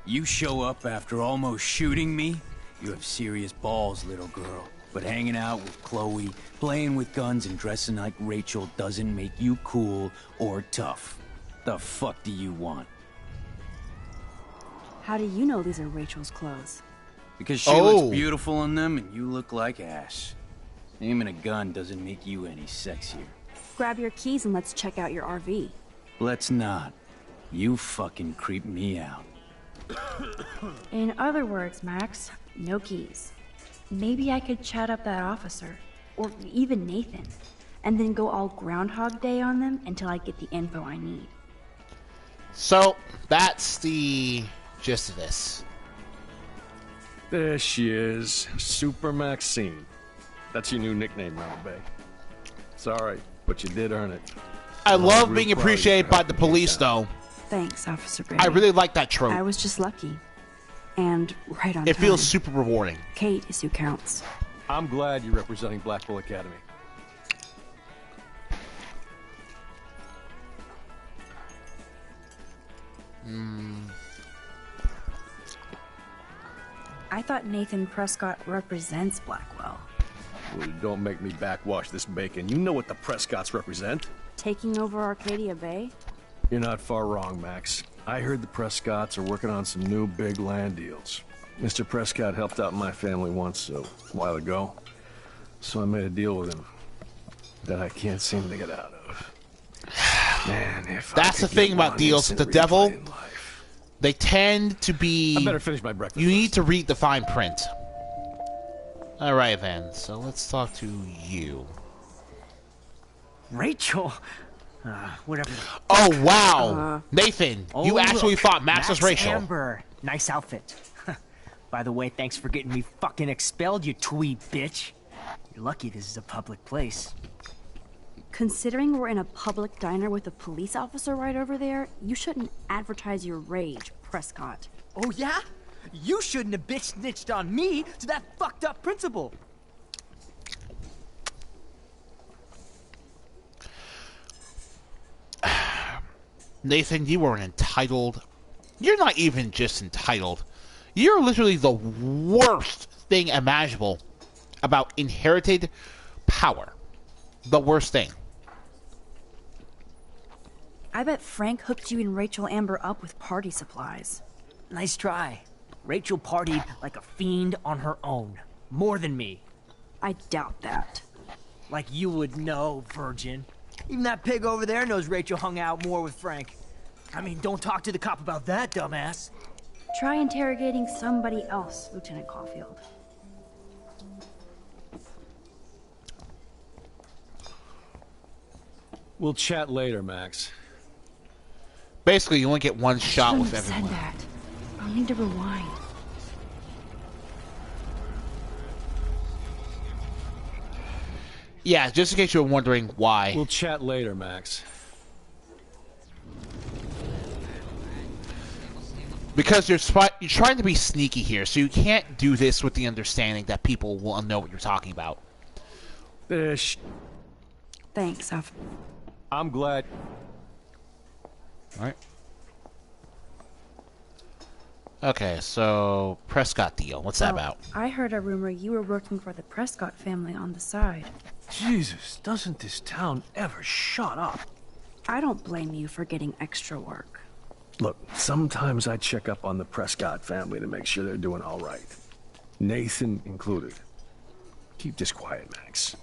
You show up after almost shooting me? You have serious balls, little girl. But hanging out with Chloe, playing with guns, and dressing like Rachel doesn't make you cool or tough. The fuck do you want? How do you know these are Rachel's clothes? Because she looks beautiful in them and you look like ass. Aiming a gun doesn't make you any sexier. Grab your keys and let's check out your RV. Let's not. You fucking creep me out. In other words, Max, no keys. Maybe I could chat up that officer, or even Nathan, and then go all Groundhog Day on them until I get the info I need. So, that's the gist of this. There she is, Super Maxine. That's your new nickname now, Bay. Sorry, but you did earn it. I love being appreciated by the police, though. Thanks, Officer Gray. I really like that trope. I was just lucky. And right on time. It feels super rewarding. Kate is who counts. I'm glad you're representing Blackpool Academy. I thought Nathan Prescott represents Blackwell. Well, don't make me backwash this bacon. You know what the Prescotts represent. Taking over Arcadia Bay? You're not far wrong, Max. I heard the Prescotts are working on some new big land deals. Mr. Prescott helped out my family once a while ago, so I made a deal with him that I can't seem to get out of. Man, if that's the thing about deals with the devil. They tend to be... I better finish my breakfast. You need to read the fine print. Alright then, so let's talk to you. Rachel? Whatever. Oh, wow! Nathan, you actually thought Max was Rachel. Amber. Nice outfit. By the way, thanks for getting me fucking expelled, you twee bitch. You're lucky this is a public place. Considering we're in a public diner with a police officer right over there, you shouldn't advertise your rage, Prescott. Oh yeah? You shouldn't have bitch snitched on me to that fucked up principal. Nathan, you are an entitled... You're not even just entitled. You're literally the worst thing imaginable about inherited power. The worst thing. I bet Frank hooked you and Rachel Amber up with party supplies. Nice try. Rachel partied like a fiend on her own. More than me. I doubt that. Like you would know, virgin. Even that pig over there knows Rachel hung out more with Frank. I mean, don't talk to the cop about that, dumbass. Try interrogating somebody else, Lieutenant Caulfield. We'll chat later, Max. Basically, you only get one shot with everyone. Said that. I'll need to rewind. Yeah, just in case you were wondering why. We'll chat later, Max. Because you're trying to be sneaky here, so you can't do this with the understanding that people will know what you're talking about. Thanks, I'm glad. Alright. Okay, so Prescott deal. What's that about? I heard a rumor you were working for the Prescott family on the side. Jesus, doesn't this town ever shut up? I don't blame you for getting extra work. Look, sometimes I check up on the Prescott family to make sure they're doing all right. Nathan included. Keep this quiet, Max.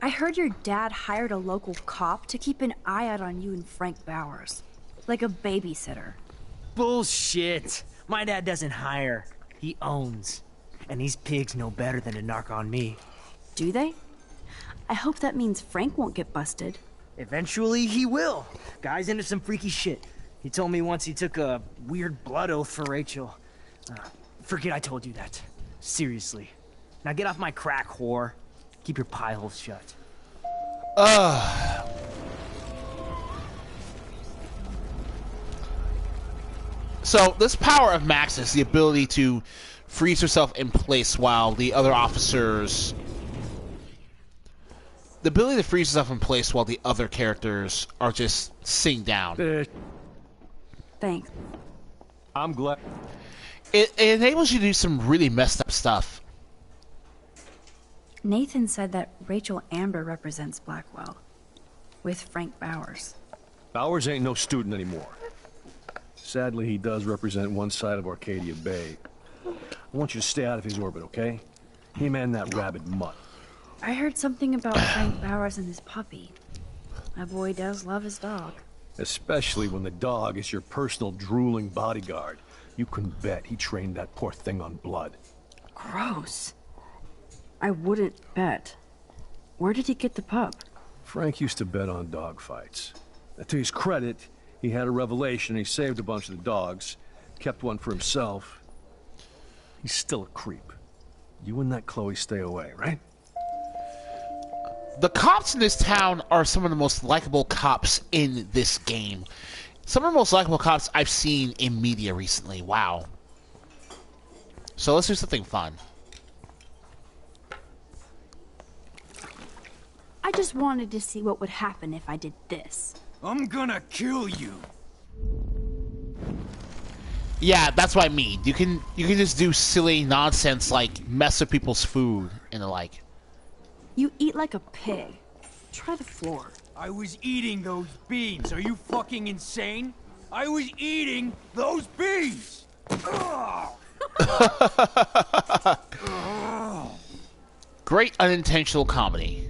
I heard your dad hired a local cop to keep an eye out on you and Frank Bowers. Like a babysitter. Bullshit. My dad doesn't hire. He owns. And these pigs know better than to narc on me. Do they? I hope that means Frank won't get busted. Eventually he will. Guy's into some freaky shit. He told me once he took a weird blood oath for Rachel. Forget I told you that. Seriously. Now get off my crack, whore. Keep your pie holes shut. So, this power of Max is the ability to freeze herself in place while the other officers... The ability to freeze herself in place while the other characters are just sitting down. Thanks. I'm glad. It enables you to do some really messed up stuff. Nathan said that Rachel Amber represents Blackwell. With Frank Bowers. Bowers ain't no student anymore. Sadly, he does represent one side of Arcadia Bay. I want you to stay out of his orbit, okay? Him and that rabid mutt. I heard something about Frank Bowers and his puppy. My boy does love his dog. Especially when the dog is your personal drooling bodyguard. You can bet he trained that poor thing on blood. Gross. I wouldn't bet. Where did he get the pup? Frank used to bet on dog fights. To his credit, he had a revelation. He saved a bunch of the dogs, kept one for himself. He's still a creep. You and that Chloe stay away, right? The cops in this town are some of the most likable cops in this game. Some of the most likable cops I've seen in media recently. Wow. So let's do something fun. I just wanted to see what would happen if I did this. I'm gonna kill you. Yeah, that's what I mean. You can just do silly nonsense like mess with people's food and the like. You eat like a pig. Try the floor. I was eating those beans. Are you fucking insane? I was eating those beans. Great unintentional comedy.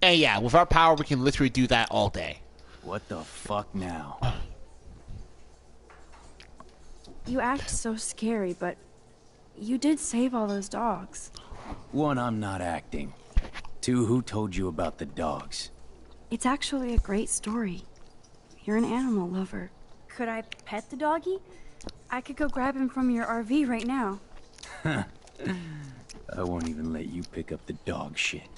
And yeah, with our power, we can literally do that all day. What the fuck now? You act so scary, but you did save all those dogs. One, I'm not acting. Two, who told you about the dogs? It's actually a great story. You're an animal lover. Could I pet the doggy? I could go grab him from your RV right now. I won't even let you pick up the dog shit.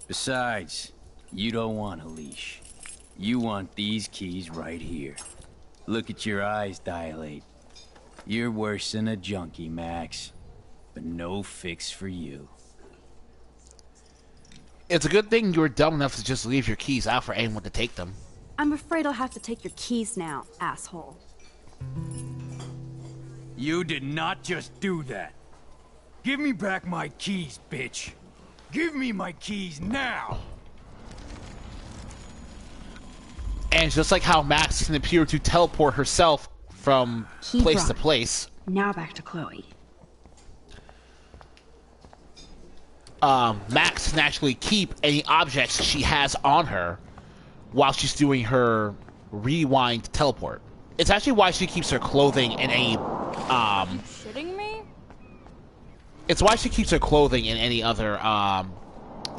Besides, you don't want a leash. You want these keys right here. Look at your eyes dilate. You're worse than a junkie, Max. But no fix for you. It's a good thing you were dumb enough to just leave your keys out for anyone to take them. I'm afraid I'll have to take your keys now, asshole. You did not just do that. Give me back my keys, bitch. Give me my keys now! And just like how Max can appear to teleport herself from place to place. Now back to Chloe. Max can actually keep any objects she has on her while she's doing her rewind teleport. It's actually why she keeps her clothing in any Are you shitting me? It's why she keeps her clothing in any other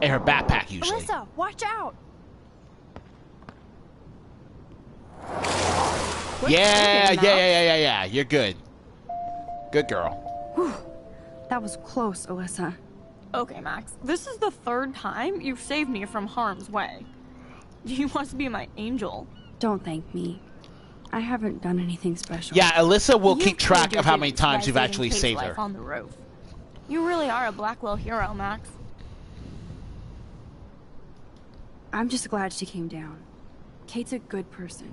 in her backpack usually. Alyssa, watch out! Yeah. You're good. Good girl. Whew. That was close, Alyssa. Okay, Max. This is the third time you've saved me from harm's way. You must be my angel. Don't thank me. I haven't done anything special. Yeah, Alyssa will keep track of how many times you've actually saved her. On the roof. You really are a Blackwell hero, Max. I'm just glad she came down. Kate's a good person.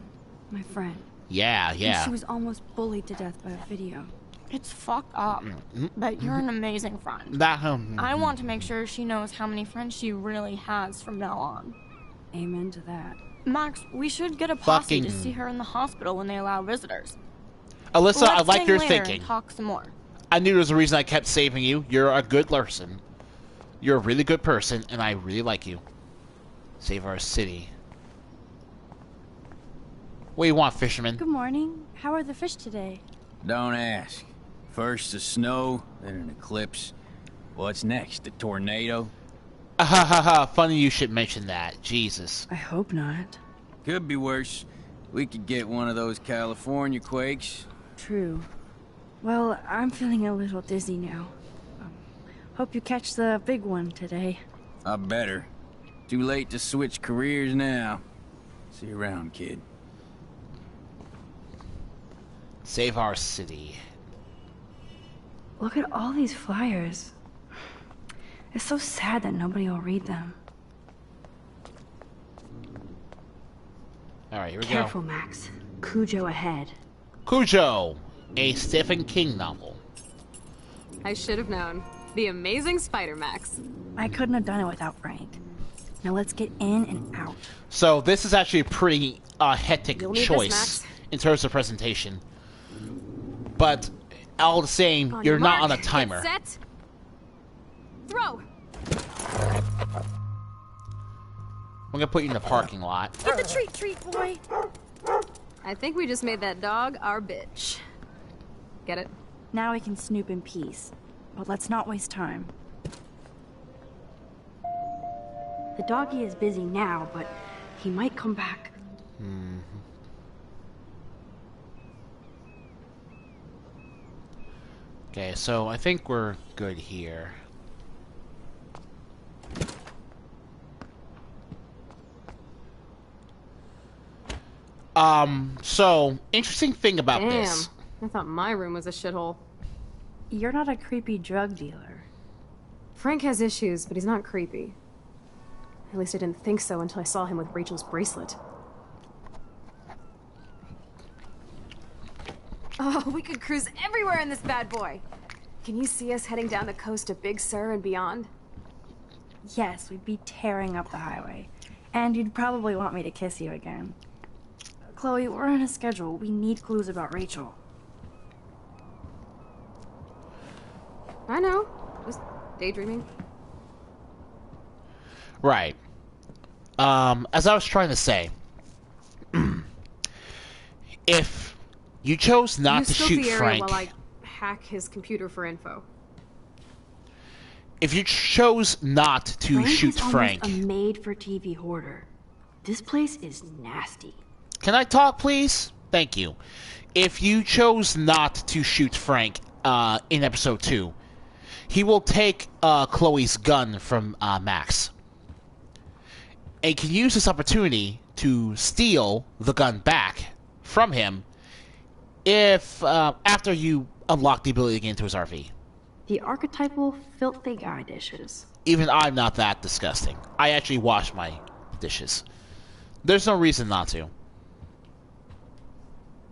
My friend. Yeah. And she was almost bullied to death by a video. It's fucked up, but you're an amazing friend. I want to make sure she knows how many friends she really has from now on. Amen to that. Max, we should get a posse to see her in the hospital when they allow visitors. Alyssa, I like your thinking. And talk some more. I knew there was a reason I kept saving you. You're a good person. You're a really good person, and I really like you. Save our city. What do you want, fisherman? Good morning. How are the fish today? Don't ask. First the snow, then an eclipse. What's next? A tornado? Funny you should mention that. Jesus. I hope not. Could be worse. We could get one of those California quakes. True. Well, I'm feeling a little dizzy now. Hope you catch the big one today. I better. Too late to switch careers now. See you around, kid. Save our city. Look at all these flyers. It's so sad that nobody will read them. Alright, here we go. Careful, Max. Cujo ahead. Cujo, a Stephen King novel. I should have known. The Amazing Spider-Max. I couldn't have done it without Frank. Now let's get in and out. So this is actually a pretty hectic choice in terms of presentation. But all the same, you're not on a timer. Set. Throw. I'm gonna put you in the parking lot. Get the treat, boy. I think we just made that dog our bitch. Get it? Now we can snoop in peace. But let's not waste time. The doggy is busy now, but he might come back. Okay, so I think we're good here. So, interesting thing about this. I thought my room was a shithole. You're not a creepy drug dealer. Frank has issues, but he's not creepy. At least I didn't think so until I saw him with Rachel's bracelet. Oh, we could cruise everywhere in this bad boy! Can you see us heading down the coast to Big Sur and beyond? Yes, we'd be tearing up the highway. And you'd probably want me to kiss you again. Chloe, we're on a schedule. We need clues about Rachel. I know. Just daydreaming. Right. As I was trying to say, if you chose not to shoot Frank, while I hack his computer for info. If you chose not to shoot Frank, a made-for-TV hoarder. This place is nasty. Can I talk, please? Thank you. If you chose not to shoot Frank in episode 2, he will take Chloe's gun from Max. And can use this opportunity to steal the gun back from him if after you unlock the ability to get into his RV. The archetypal filthy guy dishes. Even I'm not that disgusting. I actually wash my dishes. There's no reason not to.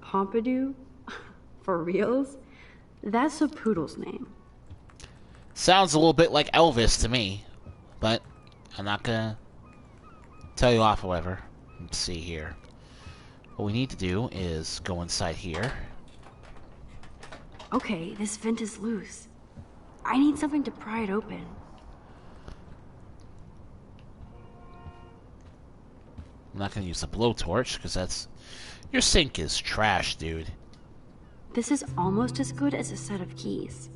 Pompidou? For reals? That's a poodle's name. Sounds a little bit like Elvis to me, but I'm not gonna tell you off, however. Let's see here. What we need to do is go inside here. Okay, this vent is loose. I need something to pry it open. I'm not gonna use a blowtorch, because that's... Your sink is trash, dude. This is almost as good as a set of keys.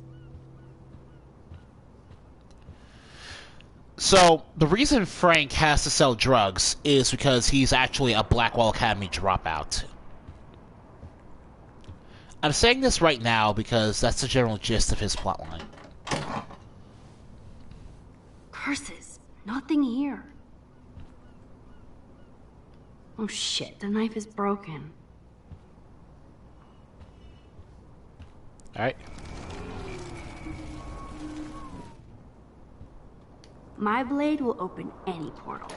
So, the reason Frank has to sell drugs is because he's actually a Blackwell Academy dropout. I'm saying this right now because that's the general gist of his plotline. Curses! Nothing here. Oh shit, the knife is broken. Alright. My blade will open any portal.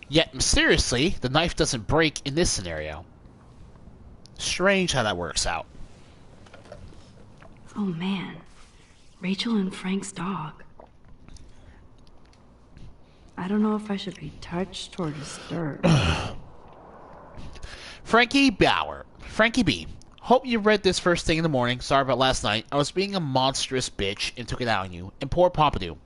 Yet, mysteriously, the knife doesn't break in this scenario. Strange how that works out. Oh man. Rachel and Frank's dog. I don't know if I should be touched or disturbed. Frankie Bauer. Frankie B. Hope you read this first thing in the morning. Sorry about last night. I was being a monstrous bitch and took it out on you. And poor Pompidou.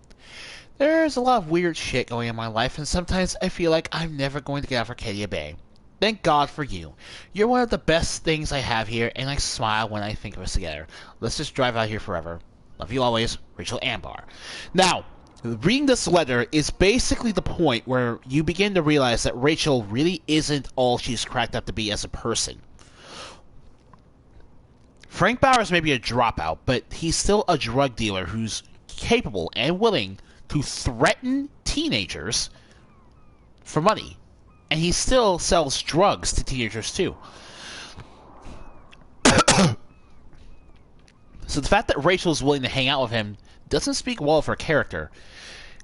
There's a lot of weird shit going on in my life, and sometimes I feel like I'm never going to get out of Arcadia Bay. Thank God for you. You're one of the best things I have here, and I smile when I think of us together. Let's just drive out here forever. Love you always, Rachel Ambar. Now, reading this letter is basically the point where you begin to realize that Rachel really isn't all she's cracked up to be as a person. Frank Bowers may be a dropout, but he's still a drug dealer who's capable and willing to threaten teenagers for money. And he still sells drugs to teenagers, too. So the fact that Rachel is willing to hang out with him doesn't speak well of her character.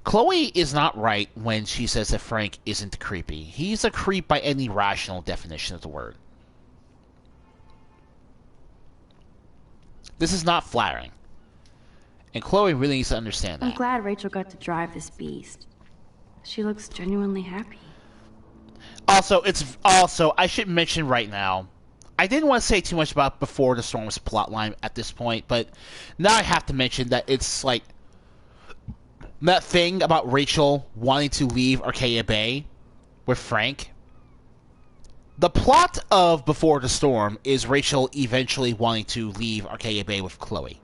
Chloe is not right when she says that Frank isn't creepy. He's a creep by any rational definition of the word. This is not flattering. And Chloe really needs to understand that. I'm glad Rachel got to drive this beast. She looks genuinely happy. Also, I should mention right now, I didn't want to say too much about Before the Storm's plotline at this point, but now I have to mention that it's like that thing about Rachel wanting to leave Arcadia Bay with Frank. The plot of Before the Storm is Rachel eventually wanting to leave Arcadia Bay with Chloe.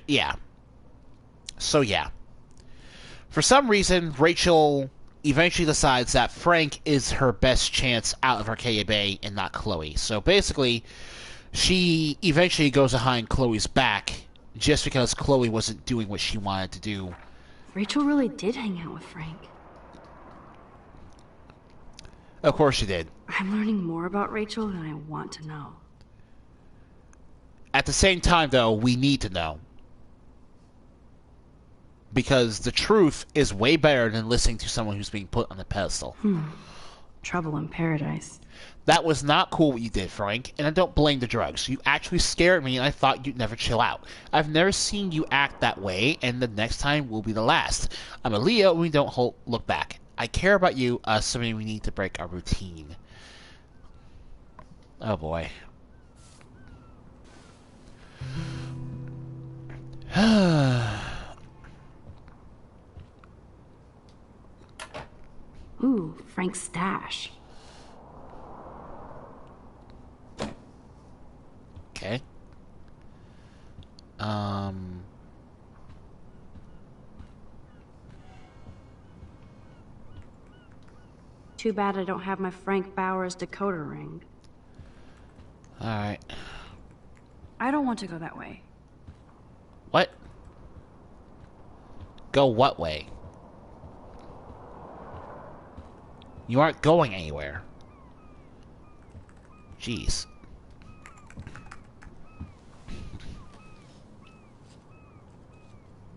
Yeah. So yeah. For some reason, Rachel eventually decides that Frank is her best chance out of Arcadia Bay and not Chloe. So basically, she eventually goes behind Chloe's back just because Chloe wasn't doing what she wanted to do. Rachel really did hang out with Frank. Of course she did. I'm learning more about Rachel than I want to know. At the same time, though, we need to know. Because the truth is way better than listening to someone who's being put on a pedestal. Trouble in paradise. That was not cool what you did, Frank, and I don't blame the drugs. You actually scared me, and I thought you'd never chill out. I've never seen you act that way, and the next time will be the last. I'm a Leo, and we don't look back. I care about you, something we need to break our routine. Oh boy. Ooh, Frank's stash. Okay. Too bad I don't have my Frank Bowers decoder ring. Alright. I don't want to go that way. What? Go what way? You aren't going anywhere. Jeez.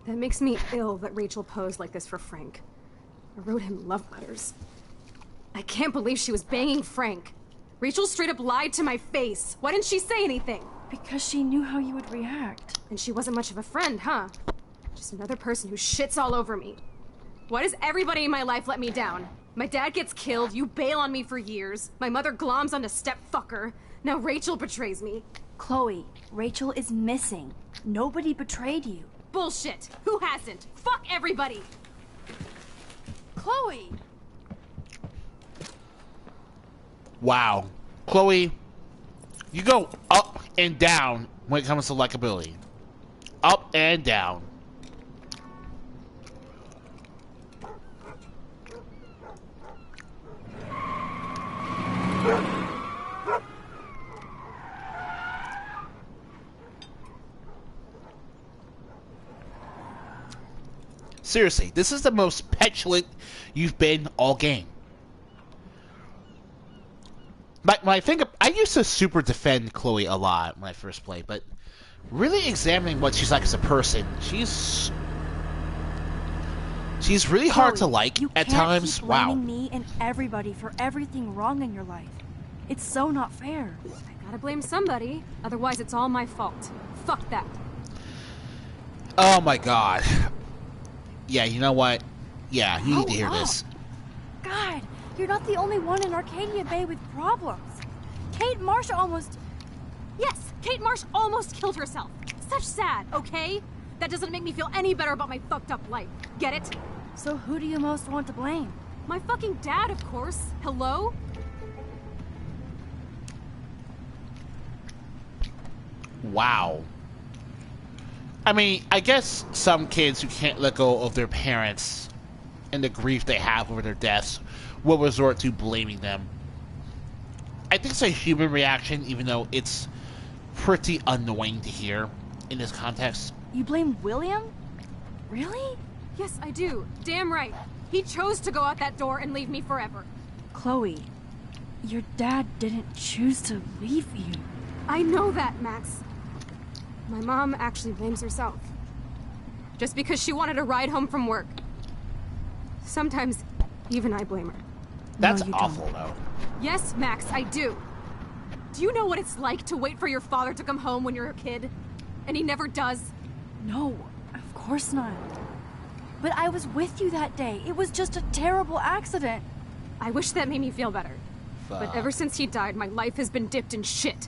That makes me ill that Rachel posed like this for Frank. I wrote him love letters. I can't believe she was banging Frank. Rachel straight up lied to my face. Why didn't she say anything? Because she knew how you would react. And she wasn't much of a friend, huh? Just another person who shits all over me. Why does everybody in my life let me down? My dad gets killed, you bail on me for years. My mother gloms onto stepfucker. Now Rachel betrays me. Chloe, Rachel is missing. Nobody betrayed you. Bullshit! Who hasn't? Fuck everybody! Chloe! Wow. Chloe, you go up and down when it comes to likability. Up and down. Seriously, this is the most petulant you've been all game. But when I think I used to super defend Chloe a lot when I first played, but really examining what she's like as a person, she's really hard to like at times. Keep Wow. blaming me and everybody for everything wrong in your life. It's so not fair. I gotta blame somebody, otherwise it's all my fault. Fuck that. Oh my god. Yeah, you know what? Yeah, you need to hear this. God, you're not the only one in Arcadia Bay with problems. Kate Marsh almost... Yes, Kate Marsh almost killed herself. Such sad, okay? That doesn't make me feel any better about my fucked up life. Get it? So who do you most want to blame? My fucking dad, of course. Hello? Wow. I mean, I guess some kids who can't let go of their parents and the grief they have over their deaths will resort to blaming them. I think it's a human reaction, even though it's pretty annoying to hear in this context. You blame William? Really? Yes, I do. Damn right. He chose to go out that door and leave me forever. Chloe, your dad didn't choose to leave you. I know that, Max. My mom actually blames herself. Just because she wanted a ride home from work. Sometimes, even I blame her. That's awful, though. Yes, Max, I do. Do you know what it's like to wait for your father to come home when you're a kid? And he never does? No, of course not. But I was with you that day. It was just a terrible accident. I wish that made me feel better. Fuck. But ever since he died, my life has been dipped in shit.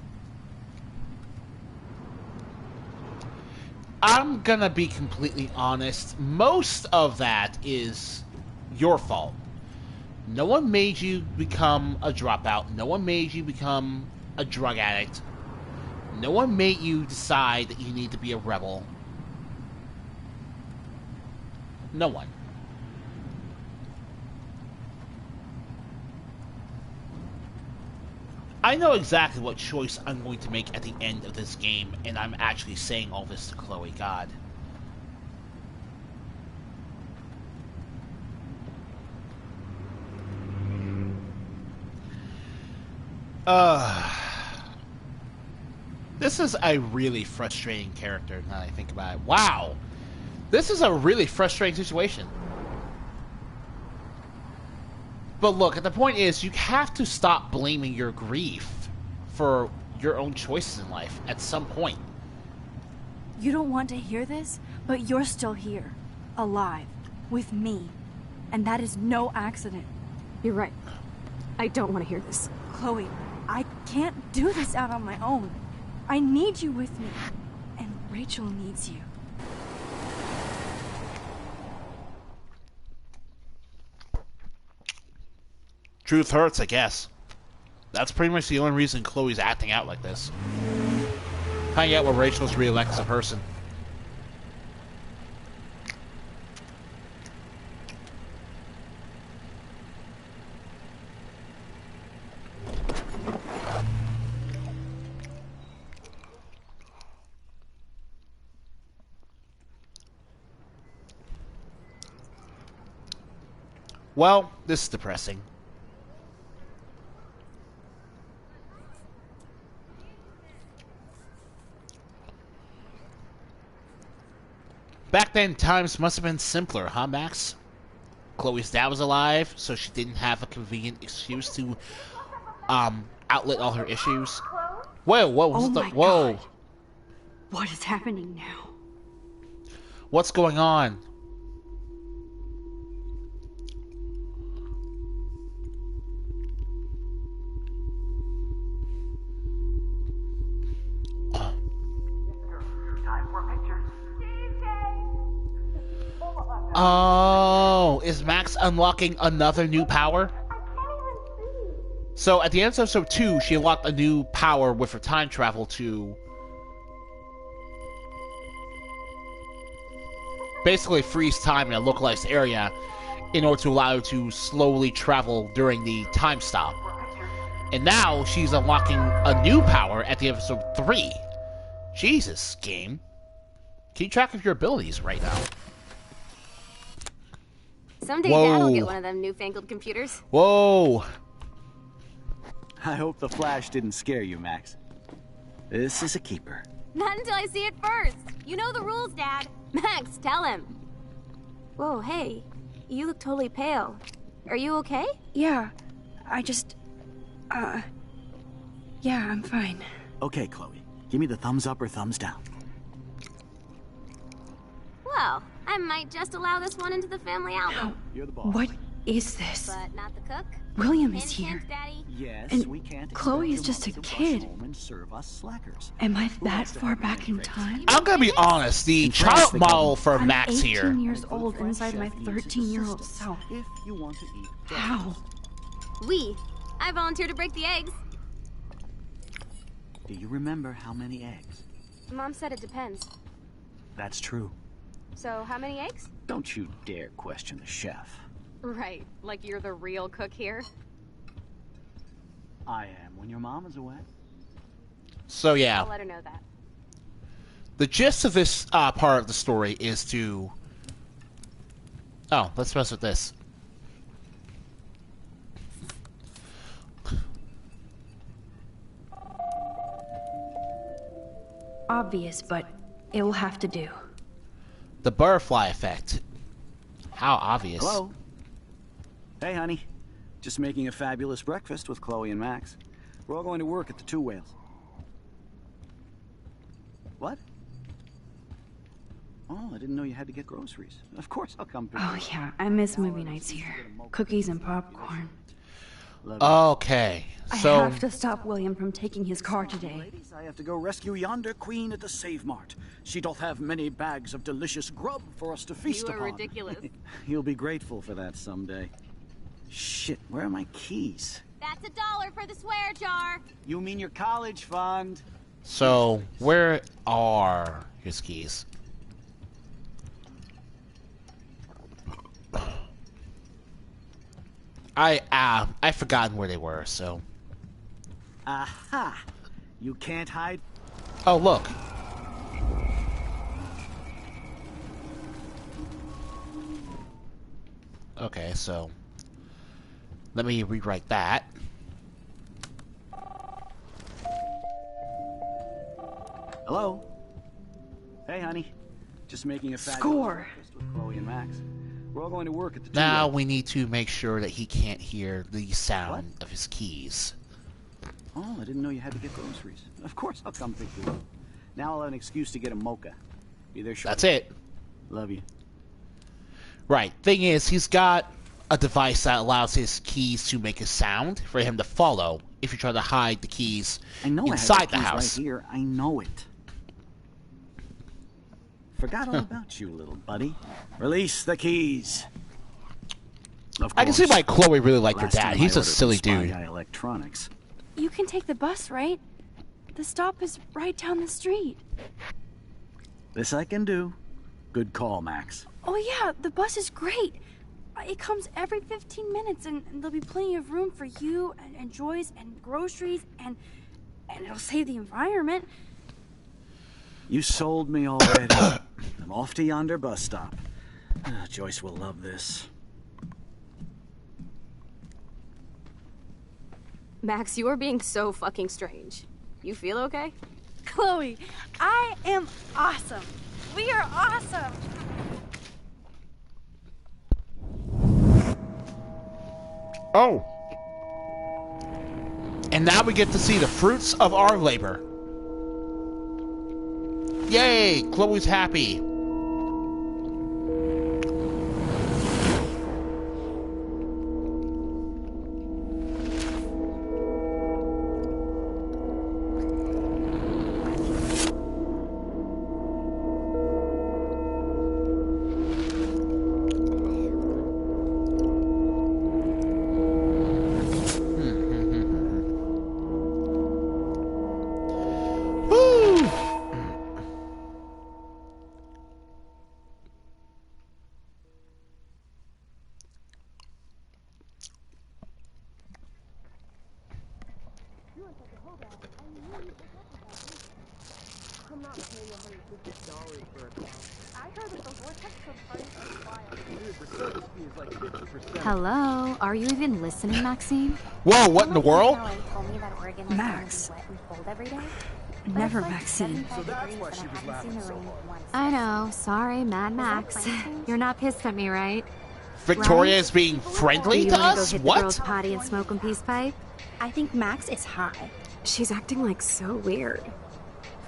I'm gonna be completely honest. Most of that is your fault. No one made you become a dropout. No one made you become a drug addict. No one made you decide that you need to be a rebel. No one. I know exactly what choice I'm going to make at the end of this game, and I'm actually saying all this to Chloe. God. This is a really frustrating character now that I think about it. Wow. This is a really frustrating situation. But look, the point is, you have to stop blaming your grief for your own choices in life at some point. You don't want to hear this, but you're still here, alive, with me. And that is no accident. You're right. I don't want to hear this. Chloe, I can't do this out on my own. I need you with me. And Rachel needs you. Truth hurts, I guess. That's pretty much the only reason Chloe's acting out like this. Finding out what Rachel's really like as a person. Well, this is depressing. Back then, times must have been simpler, huh, Max? Chloe's dad was alive, so she didn't have a convenient excuse to, outlet all her issues. Whoa, whoa, whoa. God. What is happening now? What's going on? Oh, is Max unlocking another new power? So at the end of episode 2, she unlocked a new power with her time travel to basically freeze time in a localized area in order to allow her to slowly travel during the time stop. And now she's unlocking a new power at the end of episode 3. Jesus, game. Keep track of your abilities right now. Someday Dad will get one of them newfangled computers. Whoa. I hope the flash didn't scare you, Max. This is a keeper. Not until I see it first. You know the rules, Dad. Max, tell him. Whoa, hey. You look totally pale. Are you okay? Yeah. I just... yeah, I'm fine. Okay, Chloe. Give me the thumbs up or thumbs down. Well, I might just allow this one into the family album. You're the boss. What is this? But not the cook. William is here. Yes, and we can't. Chloe is just a kid. Serve us slackers. Am I that far back in time? I'm gonna be honest, the child model for I'm Max 18 here. years old inside my 13-year-old self. If you want to eat. How? I volunteer to break the eggs. Do you remember how many eggs? Mom said it depends. That's true. So, how many eggs? Don't you dare question the chef. Right, like you're the real cook here? I am when your mom is away. So yeah. I'll let her know that. The gist of this part of the story is to... Oh, let's mess with this. Obvious, but it will have to do. The butterfly effect. How obvious. Hello. Hey, honey. Just making a fabulous breakfast with Chloe and Max. We're all going to work at the Two Whales. What? Oh, I didn't know you had to get groceries. Of course I'll come. Oh yeah, I miss movie nights here. Cookies and popcorn. Okay, so... I have to stop William from taking his car today. Ladies, I have to go rescue yonder queen at the Save Mart. She doth have many bags of delicious grub for us to feast upon. You are ridiculous. You'll be grateful for that someday. Shit, where are my keys? That's $1 for the swear jar. You mean your college fund? So, where are his keys? I've forgotten where they were, so... Aha! You can't hide... Oh, look. Okay, so... Let me rewrite that. Hello? Hey, honey. Just making a score breakfast with Chloe and Max. We're all going to work at the Now we need to make sure that he can't hear the sound of his keys. Oh, I didn't know you had to get groceries. Of course I'll come pick you up. Now I'll have an excuse to get a mocha. Be there shortly. That's it. Love you. Right. Thing is, he's got a device that allows his keys to make a sound for him to follow if you try to hide the keys inside the house. Right here. I know it. Forgot all about you, little buddy. Release the keys. I can see why Chloe really liked her dad. He's a silly dude. Electronics. You can take the bus, right? The stop is right down the street. This I can do. Good call, Max. Oh yeah, the bus is great. It comes every 15 minutes, and there'll be plenty of room for you and Joyce and groceries, and it'll save the environment. You sold me already. I'm off to yonder bus stop. Joyce will love this. Max, you are being so fucking strange. You feel okay? Chloe, I am awesome. We are awesome. Oh. And now we get to see the fruits of our labor. Yay! Chloe's happy. Hello? Are you even listening, Maxine? Whoa, what in the world? Max. Never Maxine. So that's why she was laughing so hard. I know. Sorry, Mad Max. You're not pissed at me, right? Victoria is being friendly to us? Go hit What? The girl's potty and smoke a peace pipe? I think Max is high. She's acting like so weird.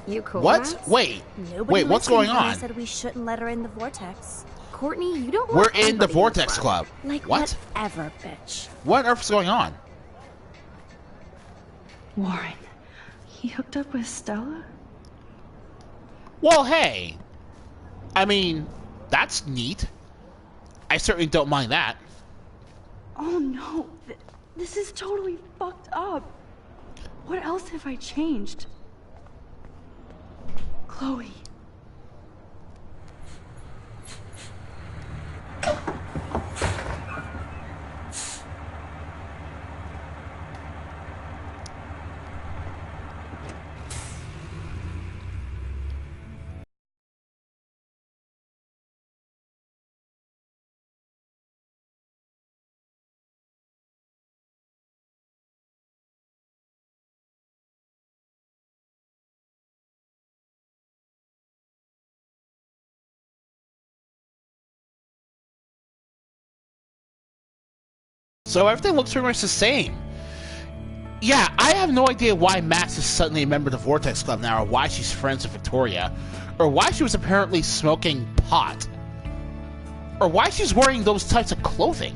You cool? What? Max? Wait. Nobody Wait, what's going listened when on? I said we shouldn't let her in the vortex. Courtney, you don't We're want in the anybody Vortex the Club. Like What? whatever, bitch. What on earth is going on? Warren, he hooked up with Stella? Well, hey. I mean, that's neat. I certainly don't mind that. Oh no, this is totally fucked up. What else have I changed? Chloe. So everything looks pretty much the same. Yeah, I have no idea why Max is suddenly a member of the Vortex Club now, or why she's friends with Victoria, or why she was apparently smoking pot, or why she's wearing those types of clothing.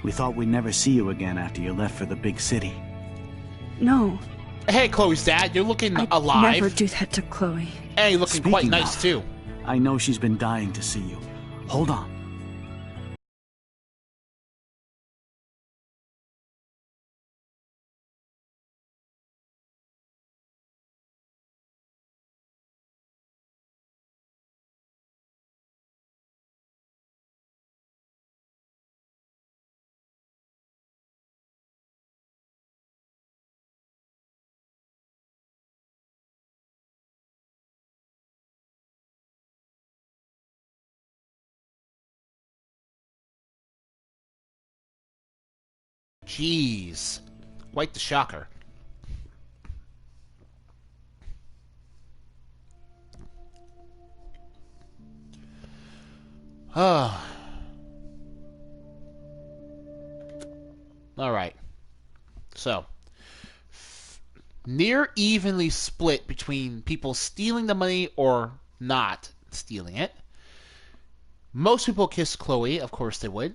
We thought we'd never see you again after you left for the big city. No. Hey, Chloe's dad, you're looking alive. Never do that to Chloe. And you're looking quite nice, too. I know she's been dying to see you. Hold on. Jeez. Quite the shocker. Oh. Alright. So. Near evenly split between people stealing the money or not stealing it. Most people kiss Chloe, of course they would.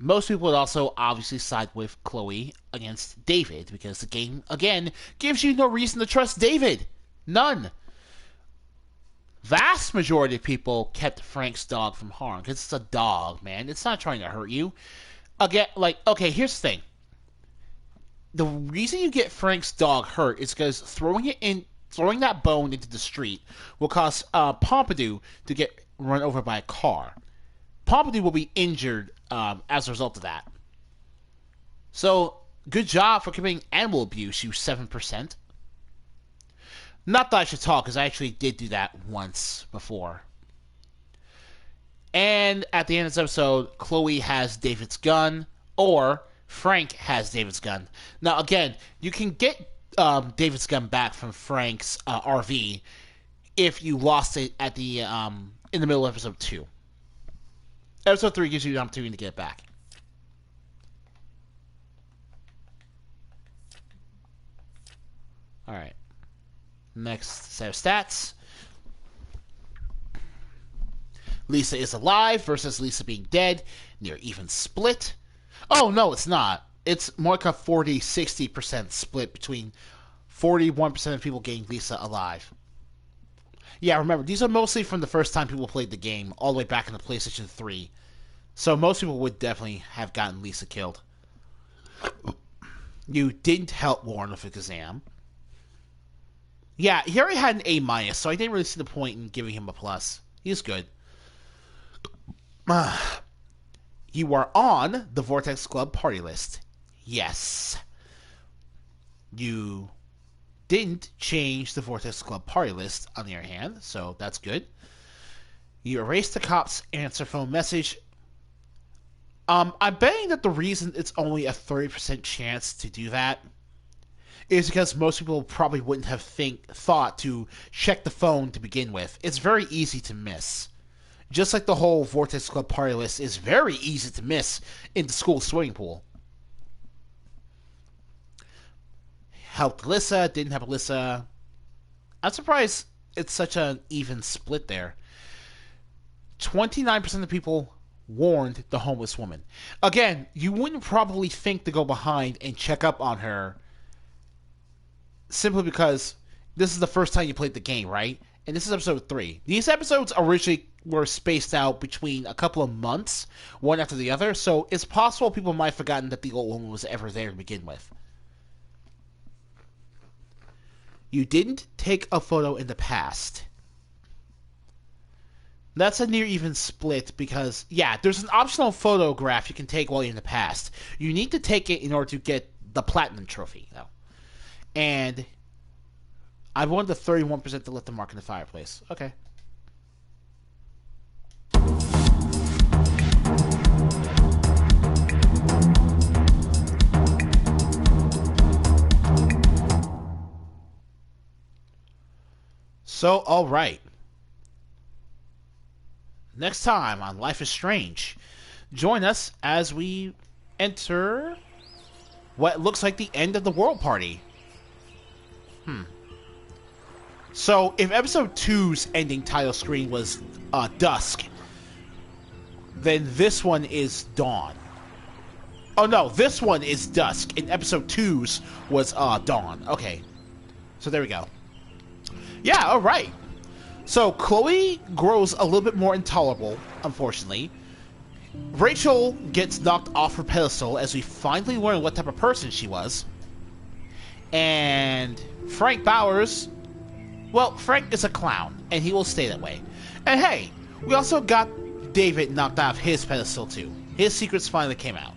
Most people would also obviously side with Chloe against David, because the game, again, gives you no reason to trust David. None. Vast majority of people kept Frank's dog from harm, because it's a dog, man. It's not trying to hurt you. Again, okay, here's the thing. The reason you get Frank's dog hurt is because throwing that bone into the street will cause Pompidou to get run over by a car. Pompidou will be injured as a result of that. So, good job for committing animal abuse, you 7%. Not that I should talk, because I actually did do that once before. And at the end of this episode, Chloe has David's gun, or Frank has David's gun. Now, again, you can get David's gun back from Frank's RV if you lost it at the in the middle of episode 2. Episode 3 gives you the opportunity to get it back. Alright. Next set of stats. Lisa is alive versus Lisa being dead. Near even split. Oh, no, it's not. It's more like a 40-60% split between 41% of people getting Lisa alive. Yeah, remember, these are mostly from the first time people played the game, all the way back in the PlayStation 3. So most people would definitely have gotten Lisa killed. You didn't help Warren with his exam. Yeah, he already had an A-, so I didn't really see the point in giving him a plus. He's good. You are on the Vortex Club party list. Yes. You didn't change the Vortex Club party list, on the other hand, so that's good. You erased the cop's answer phone message. I'm betting that the reason it's only a 30% chance to do that is because most people probably wouldn't have thought to check the phone to begin with. It's very easy to miss. Just like the whole Vortex Club party list is very easy to miss in the school swimming pool. Helped Alyssa, didn't help Alyssa. I'm surprised it's such an even split there. 29% of people warned the homeless woman. Again, you wouldn't probably think to go behind and check up on her simply because this is the first time you played the game, right? And this is episode 3. These episodes originally were spaced out between a couple of months, one after the other, so it's possible people might have forgotten that the old woman was ever there to begin with. You didn't take a photo in the past. That's a near even split because, yeah, there's an optional photograph you can take while you're in the past. You need to take it in order to get the platinum trophy, though. And I wanted the 31% to let the mark in the fireplace. Okay. So, alright. Next time on Life is Strange, join us as we enter what looks like the end of the world party. So, if episode 2's ending title screen was dusk, then this one is dawn. Oh no, this one is dusk, and episode 2's was dawn. Okay, so there we go. Yeah, alright. So, Chloe grows a little bit more intolerable, unfortunately. Rachel gets knocked off her pedestal as we finally learn what type of person she was. And Frank Bowers, well, Frank is a clown, and he will stay that way. And hey, we also got David knocked off his pedestal too. His secrets finally came out.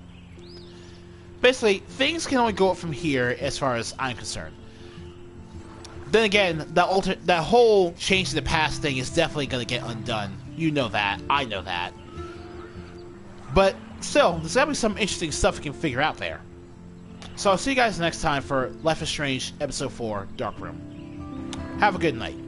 Basically, things can only go up from here as far as I'm concerned. Then again, that whole change in the past thing is definitely going to get undone. You know that. I know that. But still, there's got to be some interesting stuff we can figure out there. So I'll see you guys next time for Life is Strange Episode 4, Dark Room. Have a good night.